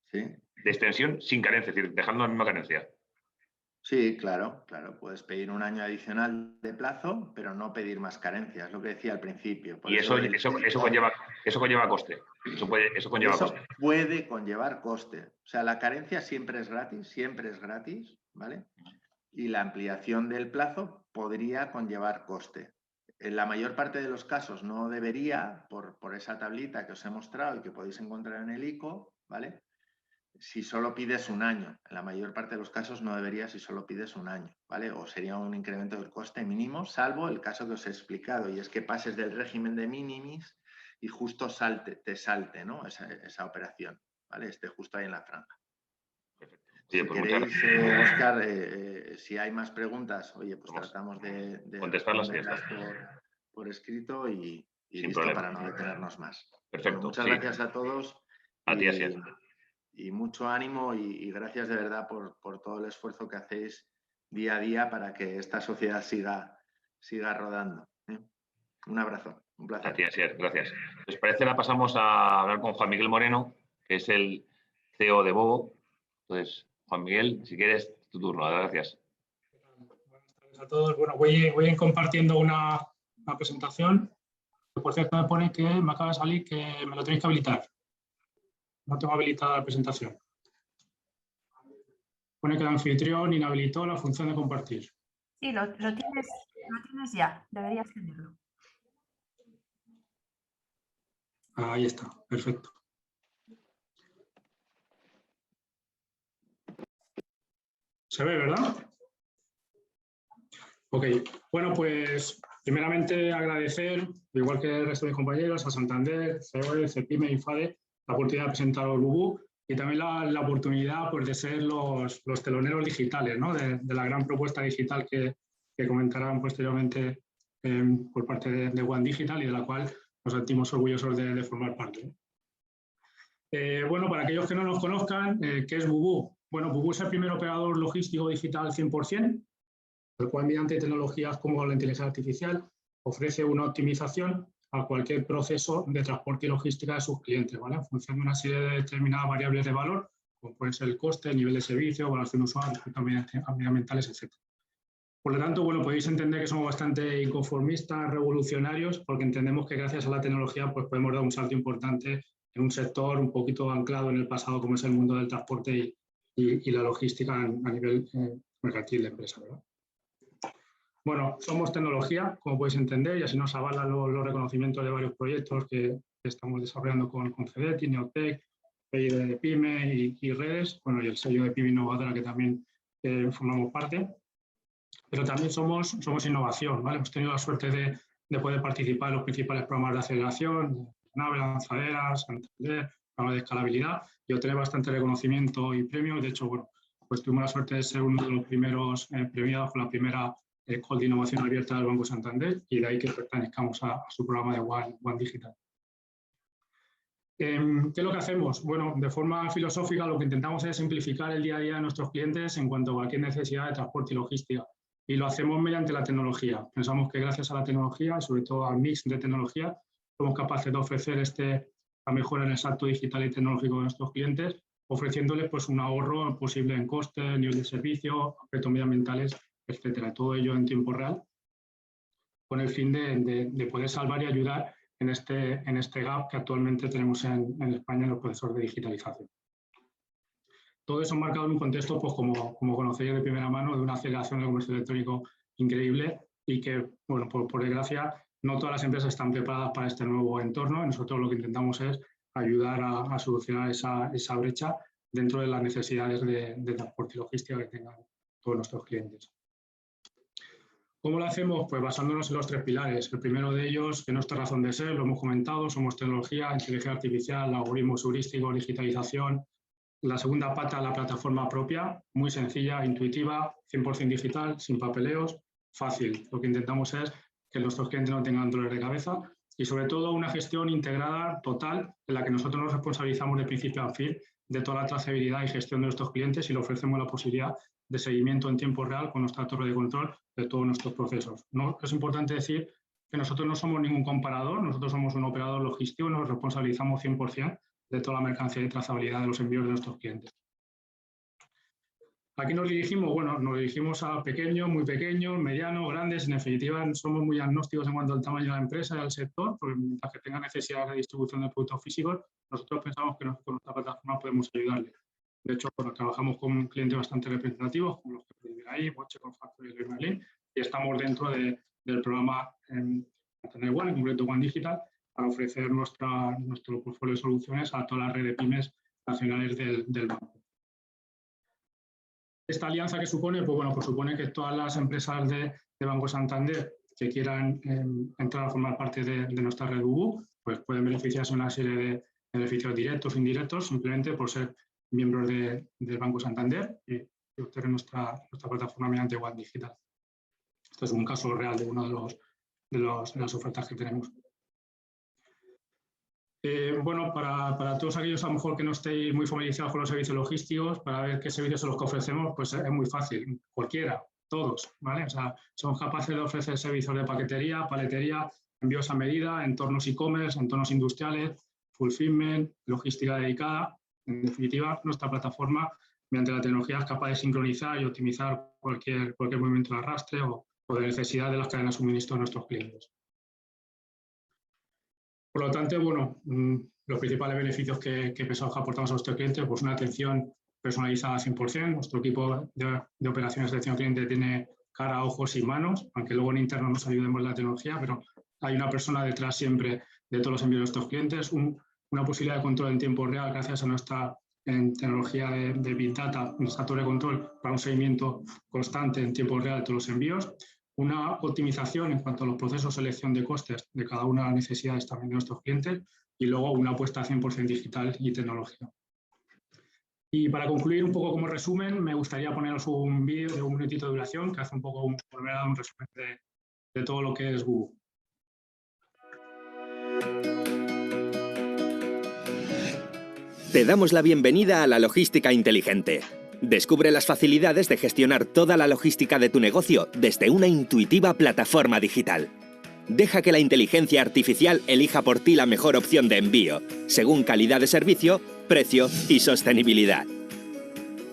¿Sí? de extensión sin carencia, es decir, dejando la misma carencia. Sí, claro. Puedes pedir un año adicional de plazo, pero no pedir más carencias, es lo que decía al principio. Y eso conlleva coste. Eso conlleva coste. Puede conllevar coste. O sea, la carencia siempre es gratis, ¿vale? Y la ampliación del plazo podría conllevar coste. En la mayor parte de los casos no debería, por esa tablita que os he mostrado y que podéis encontrar en el ICO, ¿vale? Si solo pides un año. En la mayor parte de los casos no debería si solo pides un año, ¿vale? O sería un incremento del coste mínimo, salvo el caso que os he explicado, y es que pases del régimen de minimis y justo te salte, ¿no? esa operación, ¿vale? Esté justo ahí en la franja. Sí, Si pues queréis, Óscar, si hay más preguntas, oye, pues tratamos de contestarlas y ya está. por escrito y Sin listo, problema. para no detenernos más. Perfecto. Bueno, muchas sí. gracias a todos. A ti, así es. Y mucho ánimo y gracias de verdad por todo el esfuerzo que hacéis día a día para que esta sociedad siga rodando. Un abrazo, un placer. A ti, así es, gracias. ¿Les parece? La pasamos a hablar con Juan Miguel Moreno, que es el CEO de Bobo. Entonces, Juan Miguel, si quieres, tu turno. Gracias. Buenas tardes a todos. Bueno, voy a ir compartiendo una presentación. Por cierto, me pone que me acaba de salir que me lo tenéis que habilitar. No tengo habilitada la presentación. Pone que el anfitrión inhabilitó la función de compartir. Sí, lo tienes ya. Deberías tenerlo. Ahí está, perfecto. ¿Se ve, verdad? Ok, bueno, pues primeramente agradecer, igual que el resto de mis compañeros, a Santander, COE, CEPIME y FADE, la oportunidad de presentar al BUBU y también la oportunidad pues, de ser los teloneros digitales, ¿no? de la gran propuesta digital que comentarán posteriormente por parte de One Digital y de la cual nos sentimos orgullosos de formar parte. Bueno, para aquellos que no nos conozcan, ¿qué es BUBU? Bueno, BUBU es el primer operador logístico digital 100%, el cual mediante tecnologías como la inteligencia artificial ofrece una optimización a cualquier proceso de transporte y logística de sus clientes, ¿vale? En función de una serie de determinadas variables de valor, como pueden ser el coste, el nivel de servicio, evaluación usuaria, aspectos medioambientales, etc. Por lo tanto, bueno, podéis entender que somos bastante inconformistas, revolucionarios, porque entendemos que gracias a la tecnología pues, podemos dar un salto importante en un sector un poquito anclado en el pasado, como es el mundo del transporte y la logística a nivel mercantil de empresa, ¿verdad? Bueno, somos tecnología, como podéis entender, y así nos avalan los reconocimientos de varios proyectos que estamos desarrollando con CEDETI, Neotec, PID de PYME y redes, bueno, y el sello de PYME Innovadora que también formamos parte. Pero también somos innovación, ¿vale? Hemos tenido la suerte de poder participar en los principales programas de aceleración, NAVE, Lanzaderas, Santander, programas de escalabilidad, y obtener bastante reconocimiento y premios. De hecho, bueno, pues tuvimos la suerte de ser uno de los primeros premiados con la primera Call de Innovación Abierta del Banco Santander, y de ahí que pertenezcamos a su programa de One Digital. ¿Qué es lo que hacemos? Bueno, de forma filosófica lo que intentamos es simplificar el día a día de nuestros clientes en cuanto a cualquier necesidad de transporte y logística. Y lo hacemos mediante la tecnología. Pensamos que gracias a la tecnología, y sobre todo al mix de tecnología, somos capaces de ofrecer la mejora en el salto digital y tecnológico de nuestros clientes, ofreciéndoles pues, un ahorro posible en costes, nivel de servicio, aspectos medioambientales, etcétera. Todo ello en tiempo real, con el fin de poder salvar y ayudar en este gap que actualmente tenemos en España en los procesos de digitalización. Todo eso marcado en un contexto, pues como conocéis de primera mano, de una aceleración del comercio electrónico increíble y que, bueno, por desgracia, no todas las empresas están preparadas para este nuevo entorno. Nosotros lo que intentamos es ayudar a solucionar esa brecha dentro de las necesidades de transporte y logística que tengan todos nuestros clientes. ¿Cómo lo hacemos? Pues basándonos en los tres pilares. El primero de ellos, que nuestra razón de ser, lo hemos comentado, somos tecnología, inteligencia artificial, algoritmos heurísticos, digitalización. La segunda pata, la plataforma propia, muy sencilla, intuitiva, 100% digital, sin papeleos, fácil. Lo que intentamos es que nuestros clientes no tengan dolores de cabeza y sobre todo una gestión integrada, total, en la que nosotros nos responsabilizamos de principio a fin de toda la trazabilidad y gestión de nuestros clientes y le ofrecemos la posibilidad de seguimiento en tiempo real con nuestra torre de control de todos nuestros procesos. No, es importante decir que nosotros no somos ningún comparador, nosotros somos un operador logístico, nos responsabilizamos 100% de toda la mercancía y trazabilidad de los envíos de nuestros clientes. ¿A qué nos dirigimos? Bueno, nos dirigimos a pequeños, muy pequeños, medianos, grandes. En definitiva, somos muy agnósticos en cuanto al tamaño de la empresa y al sector, porque mientras que tenga necesidad de distribución de productos físicos, nosotros pensamos que con nuestra plataforma podemos ayudarle. De hecho, bueno, trabajamos con clientes bastante representativos, como los que pueden ver ahí, Boche, Confactor y Leroy Merlin, y estamos dentro de del programa Santander One, en concreto One Digital, para ofrecer nuestro portfolio de soluciones a toda la red de pymes nacionales del banco. Esta alianza que supone, pues bueno, pues supone que todas las empresas de Banco Santander que quieran entrar a formar parte de nuestra red BUBU, pues pueden beneficiarse de una serie de beneficios directos o indirectos simplemente por ser miembros del Banco Santander y obtener nuestra plataforma mediante One Digital. Esto es un caso real de una de las ofertas que tenemos. Bueno, para todos aquellos a lo mejor que no estéis muy familiarizados con los servicios logísticos, para ver qué servicios son los que ofrecemos, pues es muy fácil, cualquiera, todos, ¿vale? O sea, somos capaces de ofrecer servicios de paquetería, paletería, envíos a medida, entornos e-commerce, entornos industriales, fulfillment, logística dedicada. En definitiva, nuestra plataforma, mediante la tecnología, es capaz de sincronizar y optimizar cualquier movimiento de arrastre o de necesidad de las cadenas de suministro de nuestros clientes. Por lo tanto, bueno, los principales beneficios que pensamos que aportamos a nuestros clientes, pues una atención personalizada al 100%. Nuestro equipo de operaciones de atención al cliente tiene cara, ojos y manos, aunque luego en interno nos ayudemos en la tecnología, pero hay una persona detrás siempre de todos los envíos de nuestros clientes, una posibilidad de control en tiempo real gracias a nuestra tecnología de Big Data, nuestra torre de control para un seguimiento constante en tiempo real de todos los envíos, una optimización en cuanto a los procesos de selección de costes de cada una de las necesidades también de nuestros clientes y luego una apuesta 100% digital y tecnológica. Y para concluir un poco como resumen, me gustaría poneros un vídeo de un minutito de duración que hace un poco un resumen de todo lo que es BUBU. Te damos la bienvenida a la logística inteligente. Descubre las facilidades de gestionar toda la logística de tu negocio desde una intuitiva plataforma digital. Deja que la inteligencia artificial elija por ti la mejor opción de envío, según calidad de servicio, precio y sostenibilidad.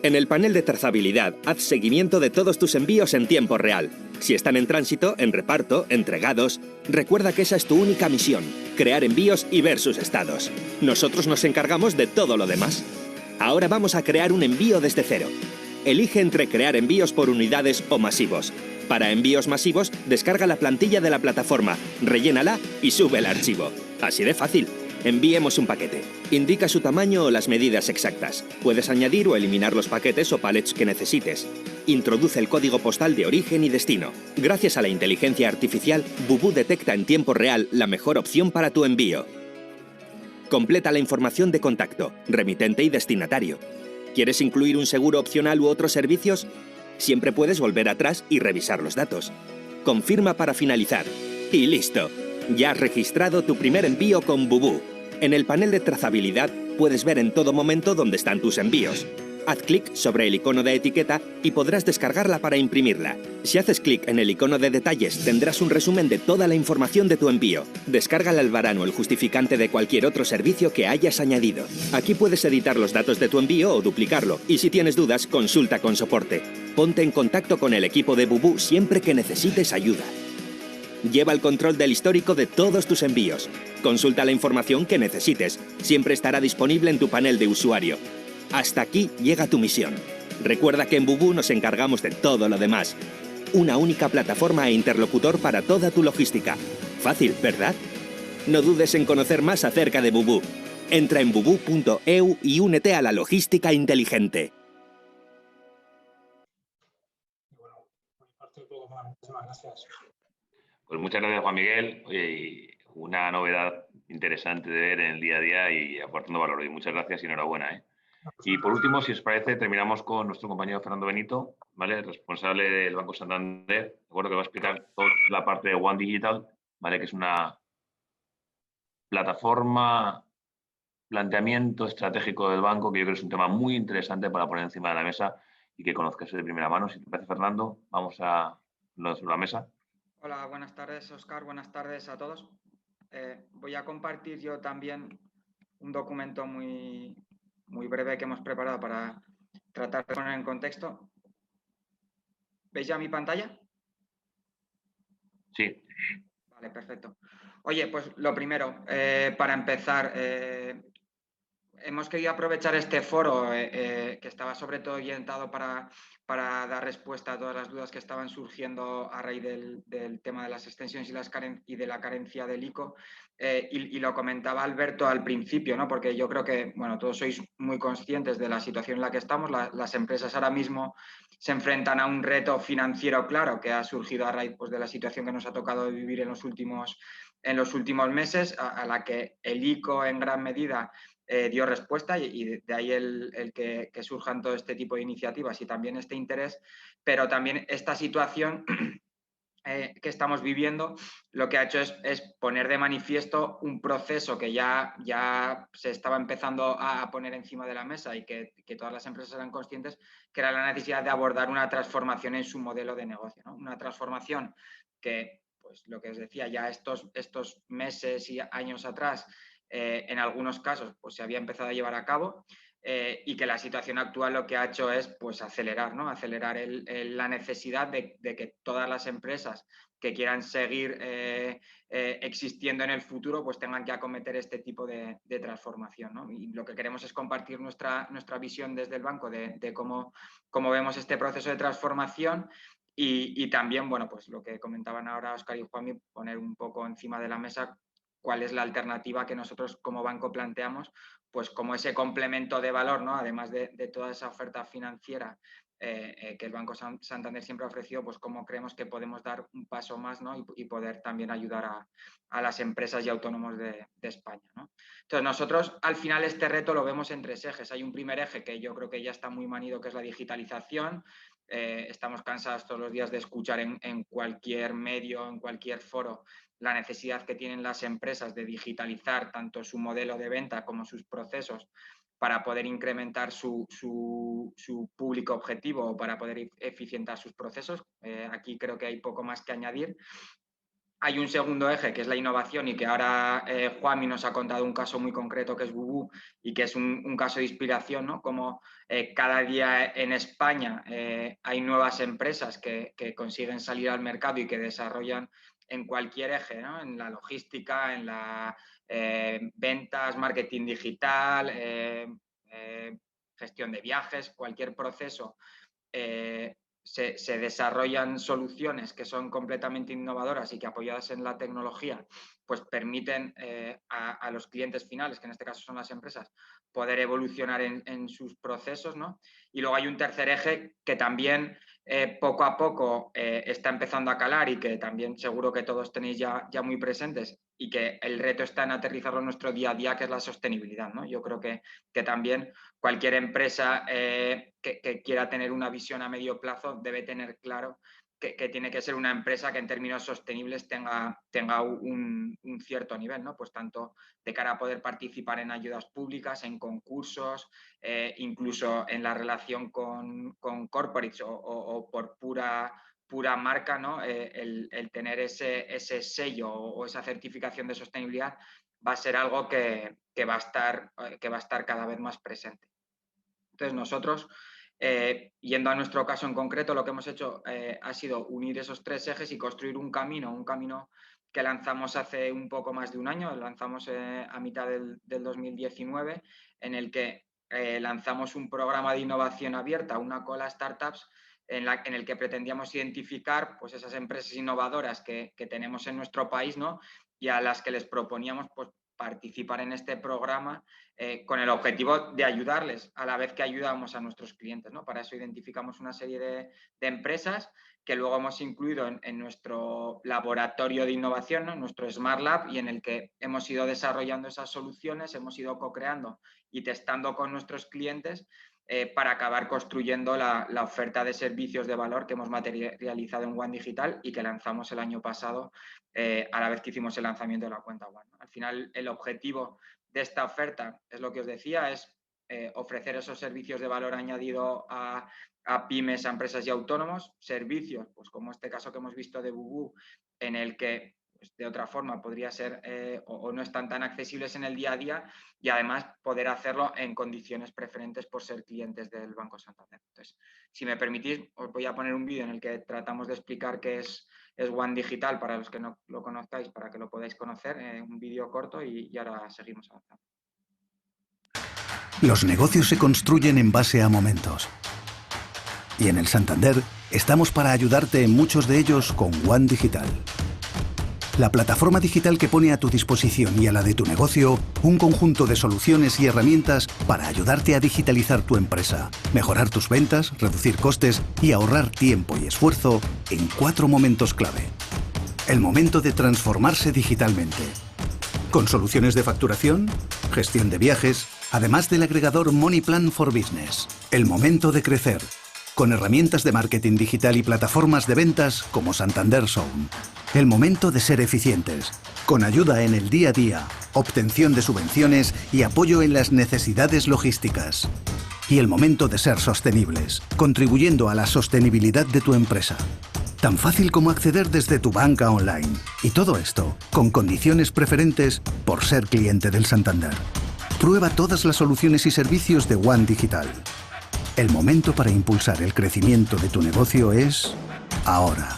En el panel de trazabilidad, haz seguimiento de todos tus envíos en tiempo real. Si están en tránsito, en reparto, entregados, recuerda que esa es tu única misión, crear envíos y ver sus estados. Nosotros nos encargamos de todo lo demás. Ahora vamos a crear un envío desde cero. Elige entre crear envíos por unidades o masivos. Para envíos masivos, descarga la plantilla de la plataforma, rellénala y sube el archivo. Así de fácil. Enviemos un paquete. Indica su tamaño o las medidas exactas. Puedes añadir o eliminar los paquetes o pallets que necesites. Introduce el código postal de origen y destino. Gracias a la inteligencia artificial, BUBU detecta en tiempo real la mejor opción para tu envío. Completa la información de contacto, remitente y destinatario. ¿Quieres incluir un seguro opcional u otros servicios? Siempre puedes volver atrás y revisar los datos. Confirma para finalizar. Y listo. Ya has registrado tu primer envío con BUBU. En el panel de trazabilidad puedes ver en todo momento dónde están tus envíos. Haz clic sobre el icono de etiqueta y podrás descargarla para imprimirla. Si haces clic en el icono de detalles, tendrás un resumen de toda la información de tu envío. Descarga el albarán o el justificante de cualquier otro servicio que hayas añadido. Aquí puedes editar los datos de tu envío o duplicarlo. Y si tienes dudas, consulta con soporte. Ponte en contacto con el equipo de BUBU siempre que necesites ayuda. Lleva el control del histórico de todos tus envíos. Consulta la información que necesites. Siempre estará disponible en tu panel de usuario. Hasta aquí llega tu misión. Recuerda que en BUBU nos encargamos de todo lo demás. Una única plataforma e interlocutor para toda tu logística. Fácil, ¿verdad? No dudes en conocer más acerca de BUBU. Entra en bubu.eu y únete a la logística inteligente. Muchas gracias. Pues muchas gracias, Juan Miguel. Oye, una novedad interesante de ver en el día a día y aportando valor. Y muchas gracias y enhorabuena. Y por último, si os parece, terminamos con nuestro compañero Fernando Benito, ¿vale? Responsable del Banco Santander. De acuerdo, que va a explicar toda la parte de One Digital, ¿vale? Que es una plataforma, planteamiento estratégico del banco, que yo creo que es un tema muy interesante para poner encima de la mesa y que conozcas de primera mano. Si te parece, Fernando, vamos a ponerlo sobre la mesa. Hola, buenas tardes, Óscar. Buenas tardes a todos. Voy a compartir yo también un documento muy breve que hemos preparado para tratar de poner en contexto. ¿Veis ya mi pantalla? Sí. Vale, perfecto. Oye, pues lo primero, para empezar, hemos querido aprovechar este foro que estaba sobre todo orientado para dar respuesta a todas las dudas que estaban surgiendo a raíz del tema de las extensiones y de la carencia del ICO. Y lo comentaba Alberto al principio, ¿no? Porque yo creo que bueno, todos sois muy conscientes de la situación en la que estamos. Las empresas ahora mismo se enfrentan a un reto financiero claro que ha surgido a raíz pues, de la situación que nos ha tocado vivir en los últimos meses, a la que el ICO en gran medida dio respuesta y de ahí el que surjan todo este tipo de iniciativas y también este interés, pero también esta situación que estamos viviendo lo que ha hecho es poner de manifiesto un proceso que ya se estaba empezando a poner encima de la mesa y que todas las empresas eran conscientes, que era la necesidad de abordar una transformación en su modelo de negocio, ¿no? Una transformación que, pues lo que os decía, ya estos meses y años atrás, en algunos casos pues, se había empezado a llevar a cabo. Y que la situación actual lo que ha hecho es pues, acelerar, ¿no? Acelerar la necesidad de que todas las empresas que quieran seguir existiendo en el futuro pues tengan que acometer este tipo de transformación, ¿no? Y lo que queremos es compartir nuestra visión desde el banco de cómo vemos este proceso de transformación y también, bueno, pues lo que comentaban ahora Óscar y Juanmi, poner un poco encima de la mesa cuál es la alternativa que nosotros como banco planteamos, pues como ese complemento de valor, ¿no? Además de toda esa oferta financiera que el Banco Santander siempre ha ofrecido, pues cómo creemos que podemos dar un paso más, ¿no? y poder también ayudar a las empresas y autónomos de España, ¿no? Entonces nosotros al final este reto lo vemos en 3 ejes. Hay un primer eje que yo creo que ya está muy manido, que es la digitalización. Estamos cansados todos los días de escuchar en cualquier medio, en cualquier foro, la necesidad que tienen las empresas de digitalizar tanto su modelo de venta como sus procesos para poder incrementar su público objetivo o para poder eficientar sus procesos. Aquí creo que hay poco más que añadir. Hay un segundo eje que es la innovación y que ahora Juanmi nos ha contado un caso muy concreto que es Bubú y que es un caso de inspiración, ¿no? Como cada día en España hay nuevas empresas que consiguen salir al mercado y que desarrollan en cualquier eje, ¿no? En la logística, en la ventas, marketing digital, gestión de viajes, cualquier proceso. Se desarrollan soluciones que son completamente innovadoras y que apoyadas en la tecnología, pues permiten a los clientes finales, que en este caso son las empresas, poder evolucionar en sus procesos, ¿no? Y luego hay un tercer eje que también poco a poco está empezando a calar y que también seguro que todos tenéis ya muy presentes y que el reto está en aterrizarlo en nuestro día a día, que es la sostenibilidad, ¿no? Yo creo que también cualquier empresa que quiera tener una visión a medio plazo debe tener claro que tiene que ser una empresa que en términos sostenibles tenga un cierto nivel, ¿no? Pues tanto de cara a poder participar en ayudas públicas, en concursos, incluso en la relación con corporates o por pura marca, ¿no? El tener ese sello o esa certificación de sostenibilidad va a ser algo que va a estar cada vez más presente. Entonces nosotros, yendo a nuestro caso en concreto, lo que hemos hecho ha sido unir esos 3 ejes y construir un camino que lanzamos hace un poco más de un año, lanzamos a mitad del 2019, en el que lanzamos un programa de innovación abierta, una cola startups, en el que pretendíamos identificar pues, esas empresas innovadoras que tenemos en nuestro país, ¿no? Y a las que les proponíamos pues, participar en este programa con el objetivo de ayudarles a la vez que ayudamos a nuestros clientes, ¿no? Para eso identificamos una serie de empresas que luego hemos incluido en nuestro laboratorio de innovación, ¿no? En nuestro Smart Lab, y en el que hemos ido desarrollando esas soluciones, hemos ido co-creando y testando con nuestros clientes para acabar construyendo la oferta de servicios de valor que hemos materializado en One Digital y que lanzamos el año pasado a la vez que hicimos el lanzamiento de la cuenta One. Al final, el objetivo de esta oferta es lo que os decía, es ofrecer esos servicios de valor añadido a pymes, a empresas y autónomos, servicios, pues como este caso que hemos visto de Bubú, en el que pues, de otra forma podría ser o no están tan accesibles en el día a día, y además poder hacerlo en condiciones preferentes por ser clientes del Banco Santander. Entonces, si me permitís, os voy a poner un vídeo en el que tratamos de explicar qué es One Digital para los que no lo conozcáis, para que lo podáis conocer, un vídeo corto y ahora seguimos avanzando. Los negocios se construyen en base a momentos. Y en el Santander estamos para ayudarte en muchos de ellos con One Digital. La plataforma digital que pone a tu disposición y a la de tu negocio un conjunto de soluciones y herramientas para ayudarte a digitalizar tu empresa, mejorar tus ventas, reducir costes y ahorrar tiempo y esfuerzo en 4 momentos clave. El momento de transformarse digitalmente. Con soluciones de facturación, gestión de viajes, además del agregador MoneyPlan for Business. El momento de crecer. Con herramientas de marketing digital y plataformas de ventas como Santander Zone. El momento de ser eficientes, con ayuda en el día a día, obtención de subvenciones y apoyo en las necesidades logísticas. Y el momento de ser sostenibles, contribuyendo a la sostenibilidad de tu empresa. Tan fácil como acceder desde tu banca online. Y todo esto con condiciones preferentes por ser cliente del Santander. Prueba todas las soluciones y servicios de One Digital. El momento para impulsar el crecimiento de tu negocio es ahora.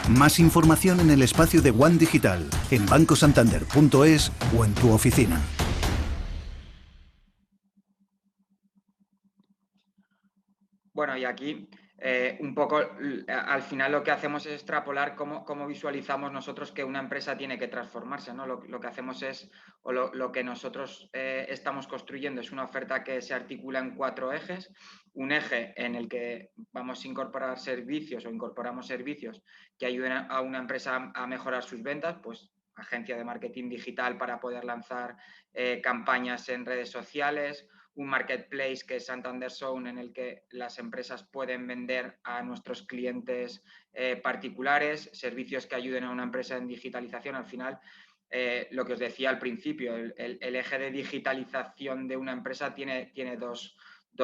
Más información en el espacio de One Digital, en bancosantander.es o en tu oficina. Bueno, y aquí un poco al final lo que hacemos es extrapolar cómo visualizamos nosotros que una empresa tiene que transformarse, ¿no? Lo que hacemos es, o lo que nosotros estamos construyendo es una oferta que se articula en 4 ejes. Un eje en el que vamos a incorporar servicios o incorporamos servicios que ayuden a una empresa a mejorar sus ventas, pues agencia de marketing digital para poder lanzar campañas en redes sociales, un marketplace que es Santander Zone en el que las empresas pueden vender a nuestros clientes particulares, servicios que ayuden a una empresa en digitalización. Al final, lo que os decía al principio, el eje de digitalización de una empresa tiene dos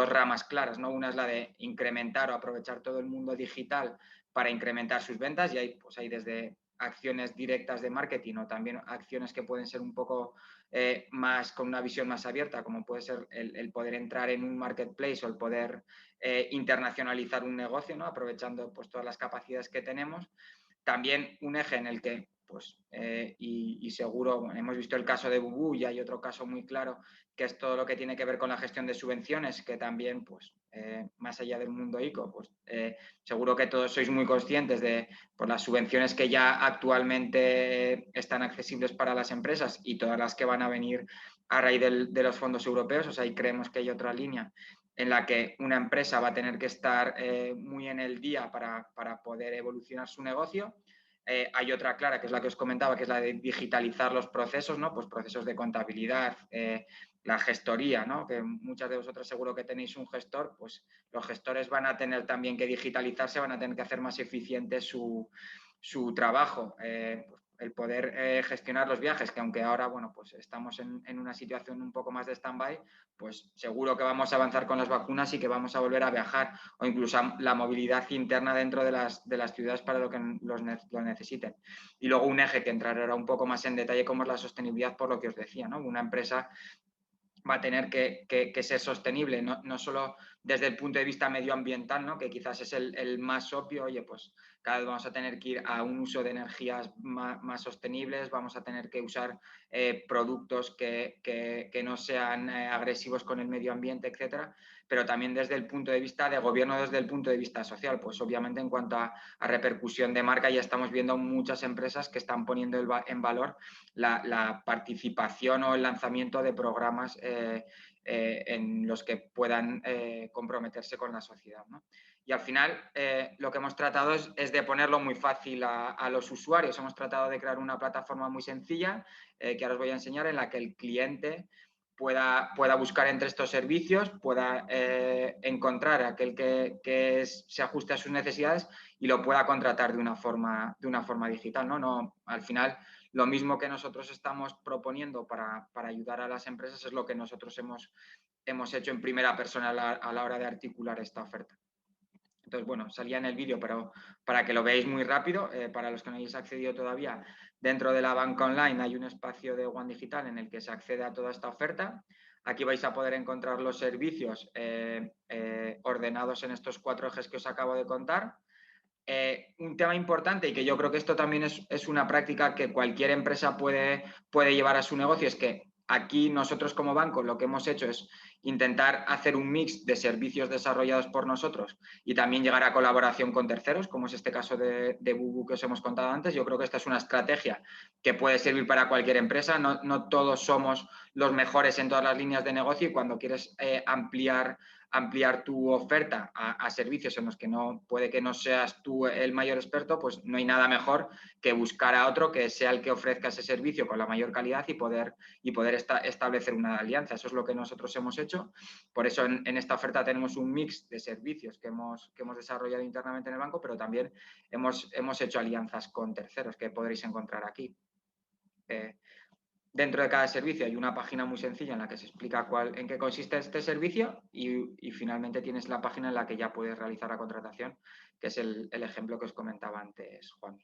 ramas claras, ¿no? Una es la de incrementar o aprovechar todo el mundo digital para incrementar sus ventas y hay desde acciones directas de marketing o también acciones que pueden ser un poco más con una visión más abierta, como puede ser el poder entrar en un marketplace o el poder internacionalizar un negocio, ¿no? Aprovechando pues, todas las capacidades que tenemos. También un eje en el que, pues, y seguro, bueno, hemos visto el caso de Bubú y hay otro caso muy claro que es todo lo que tiene que ver con la gestión de subvenciones, que también, pues, más allá del mundo ICO, pues, seguro que todos sois muy conscientes de pues, las subvenciones que ya actualmente están accesibles para las empresas y todas las que van a venir a raíz de los fondos europeos. O sea, y creemos que hay otra línea en la que una empresa va a tener que estar muy en el día para poder evolucionar su negocio. Hay otra clara, que es la que os comentaba, que es la de digitalizar los procesos, ¿no? Pues procesos de contabilidad, la gestoría, ¿no? Que muchas de vosotros seguro que tenéis un gestor, pues los gestores van a tener también que digitalizarse, van a tener que hacer más eficiente su trabajo. El poder gestionar los viajes, que aunque ahora, bueno, pues estamos en una situación un poco más de stand-by, pues seguro que vamos a avanzar con las vacunas y que vamos a volver a viajar o incluso la movilidad interna dentro de las ciudades para lo que lo necesiten. Y luego un eje que entrará un poco más en detalle como es la sostenibilidad, por lo que os decía, ¿no? Una empresa va a tener que ser sostenible, no solo desde el punto de vista medioambiental, ¿no? Que quizás es el más obvio. Oye, pues cada vez vamos a tener que ir a un uso de energías más sostenibles, vamos a tener que usar productos que no sean agresivos con el medio ambiente, etcétera, pero también desde el punto de vista de gobierno, desde el punto de vista social, pues obviamente en cuanto a repercusión de marca ya estamos viendo muchas empresas que están poniendo en valor la participación o el lanzamiento de programas en los que puedan comprometerse con la sociedad, ¿no? Y al final lo que hemos tratado es de ponerlo muy fácil a los usuarios. Hemos tratado de crear una plataforma muy sencilla que ahora os voy a enseñar, en la que el cliente pueda buscar entre estos servicios, pueda encontrar aquel que se ajuste a sus necesidades y lo pueda contratar de una forma digital, ¿no? Al final, lo mismo que nosotros estamos proponiendo para ayudar a las empresas es lo que nosotros hemos hecho en primera persona a la hora de articular esta oferta. Entonces, bueno, salía en el vídeo, pero para que lo veáis muy rápido, para los que no hayáis accedido todavía, dentro de la banca online hay un espacio de One Digital en el que se accede a toda esta oferta. Aquí vais a poder encontrar los servicios ordenados en estos 4 ejes que os acabo de contar. Un tema importante, y que yo creo que esto también es una práctica que cualquier empresa puede llevar a su negocio, es que Aquí nosotros como banco lo que hemos hecho es intentar hacer un mix de servicios desarrollados por nosotros y también llegar a colaboración con terceros, como es este caso de Bubu que os hemos contado antes. Yo creo que esta es una estrategia que puede servir para cualquier empresa. No todos somos los mejores en todas las líneas de negocio y cuando quieres ampliar tu oferta a servicios en los que puede que no seas tú el mayor experto, pues no hay nada mejor que buscar a otro que sea el que ofrezca ese servicio con la mayor calidad y poder establecer una alianza. Eso es lo que nosotros hemos hecho. Por eso en esta oferta tenemos un mix de servicios que hemos desarrollado internamente en el banco, pero también hemos hecho alianzas con terceros que podréis encontrar aquí. Dentro de cada servicio hay una página muy sencilla en la que se explica en qué consiste este servicio y finalmente tienes la página en la que ya puedes realizar la contratación, que es el ejemplo que os comentaba antes, Juan.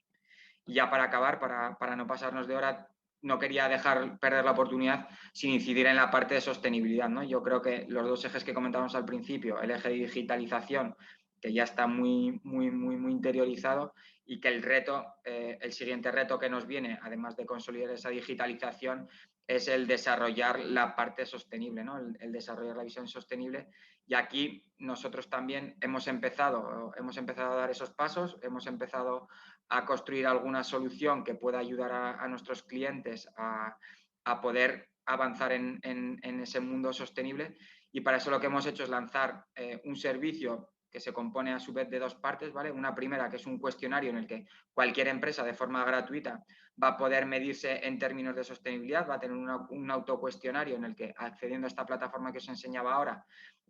Y ya para acabar, para no pasarnos de hora, no quería dejar perder la oportunidad sin incidir en la parte de sostenibilidad, ¿no? Yo creo que los dos ejes que comentábamos al principio, el eje de digitalización, que ya está muy interiorizado, y que el siguiente reto que nos viene, además de consolidar esa digitalización, es el desarrollar la parte sostenible, ¿no? El desarrollar la visión sostenible. Y aquí nosotros también hemos empezado a dar esos pasos, hemos empezado a construir alguna solución que pueda ayudar a nuestros clientes a poder avanzar en ese mundo sostenible. Y para eso lo que hemos hecho es lanzar un servicio que se compone a su vez de dos partes, ¿vale? Una primera, que es un cuestionario en el que cualquier empresa de forma gratuita va a poder medirse en términos de sostenibilidad, va a tener un autocuestionario en el que, accediendo a esta plataforma que os enseñaba ahora,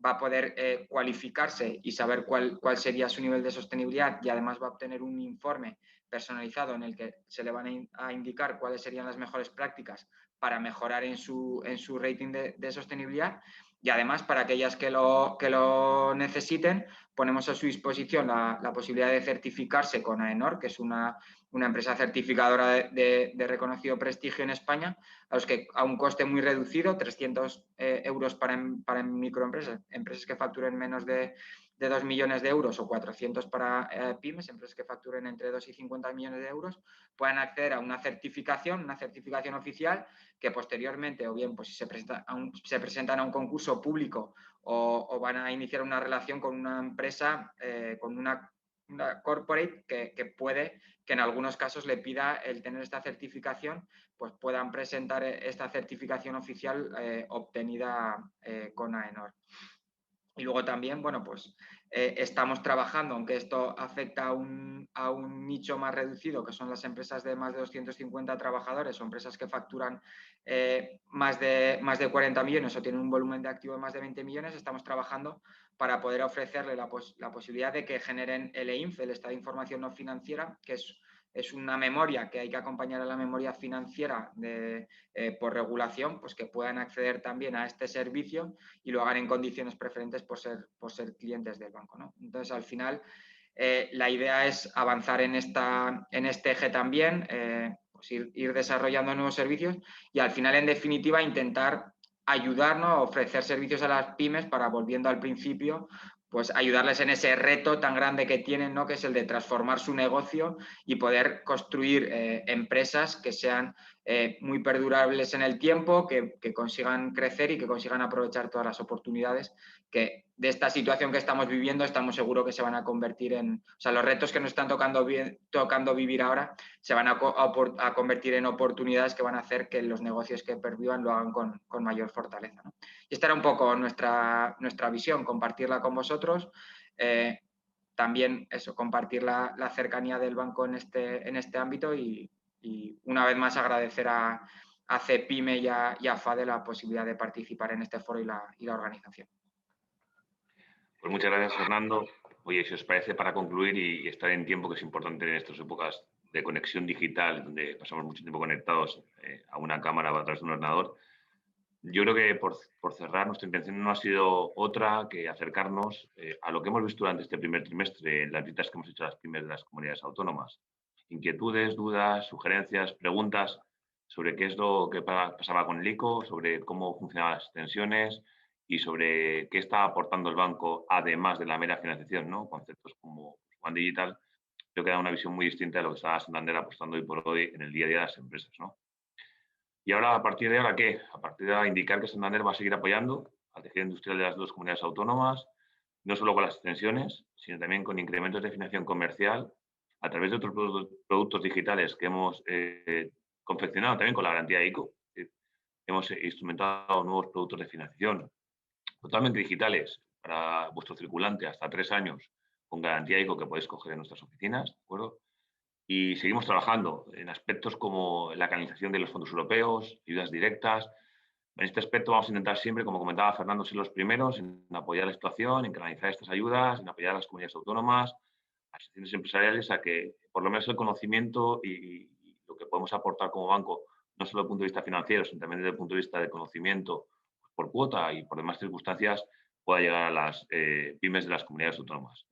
va a poder cualificarse y saber cuál sería su nivel de sostenibilidad, y además va a obtener un informe personalizado en el que se le van a indicar cuáles serían las mejores prácticas para mejorar en su rating de sostenibilidad. Y además, para aquellas que lo necesiten, ponemos a su disposición la posibilidad de certificarse con AENOR, que es una empresa certificadora de reconocido prestigio en España, a los que a un coste muy reducido, 300 euros para microempresas, empresas que facturen menos de 2 millones de euros, o 400 para pymes, empresas que facturen entre 2 y 50 millones de euros, puedan acceder a una certificación oficial, que posteriormente, o bien pues si se presentan a un concurso público o van a iniciar una relación con una empresa, con una corporate que puede que en algunos casos le pida el tener esta certificación, pues puedan presentar esta certificación oficial obtenida con AENOR. Y luego también, bueno, pues estamos trabajando, aunque esto afecta a un nicho más reducido, que son las empresas de más de 250 trabajadores o empresas que facturan más de 40 millones o tienen un volumen de activo de más de 20 millones, estamos trabajando para poder ofrecerle la posibilidad de que generen el EINF, el Estado de Información No Financiera, que es una memoria que hay que acompañar a la memoria financiera por regulación, pues que puedan acceder también a este servicio y lo hagan en condiciones preferentes por ser clientes del banco, ¿no? Entonces, al final, la idea es avanzar en este eje también, pues ir desarrollando nuevos servicios y al final, en definitiva, intentar ayudarnos a ofrecer servicios a las pymes para, volviendo al principio, pues ayudarles en ese reto tan grande que tienen, ¿no? Que es el de transformar su negocio y poder construir empresas que sean muy perdurables en el tiempo, que consigan crecer y que consigan aprovechar todas las oportunidades que de esta situación que estamos viviendo estamos seguros que se van a convertir o sea, los retos que nos están tocando vivir ahora se van a convertir en oportunidades que van a hacer que los negocios que pervivan lo hagan con mayor fortaleza, ¿no? Y esta era un poco nuestra visión, compartirla con vosotros. También eso, compartir la cercanía del banco en este ámbito y una vez más agradecer a CEPIME y a FADE la posibilidad de participar en este foro y la organización. Pues muchas gracias, Fernando. Oye, si os parece, para concluir y estar en tiempo, que es importante en estas épocas de conexión digital, donde pasamos mucho tiempo conectados a una cámara o a través de un ordenador, yo creo que por cerrar, nuestra intención no ha sido otra que acercarnos a lo que hemos visto durante este primer trimestre en las visitas que hemos hecho a las pymes de las comunidades autónomas. Inquietudes, dudas, sugerencias, preguntas sobre qué es lo que pasaba con el ICO, sobre cómo funcionaban las extensiones y sobre qué está aportando el banco, además de la mera financiación, ¿no? Conceptos como One Digital, creo que da una visión muy distinta de lo que está Santander apostando hoy por hoy en el día a día de las empresas, ¿no? Y ahora, a partir de ahora, ¿qué? A partir de ahora, indicar que Santander va a seguir apoyando al tejido industrial de las dos comunidades autónomas, no solo con las extensiones, sino también con incrementos de financiación comercial a través de otros productos digitales que hemos confeccionado también con la garantía ICO. Hemos instrumentado nuevos productos de financiación totalmente digitales para vuestro circulante hasta 3 años con garantía ICO que podéis coger en nuestras oficinas, ¿de acuerdo? Y seguimos trabajando en aspectos como la canalización de los fondos europeos, ayudas directas. En este aspecto vamos a intentar siempre, como comentaba Fernando, ser los primeros en apoyar la situación, en canalizar estas ayudas, en apoyar a las comunidades autónomas, a asociaciones empresariales, a que por lo menos el conocimiento y lo que podemos aportar como banco, no solo desde el punto de vista financiero, sino también desde el punto de vista de conocimiento por cuota y por demás circunstancias, pueda llegar a las pymes de las comunidades autónomas.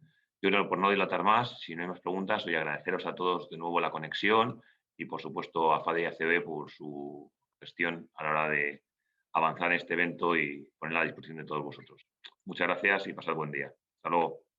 Yo creo que por no dilatar más, si no hay más preguntas, voy a agradeceros a todos de nuevo la conexión y, por supuesto, a FADE y a CB por su gestión a la hora de avanzar en este evento y ponerla a disposición de todos vosotros. Muchas gracias y pasad buen día. Hasta luego.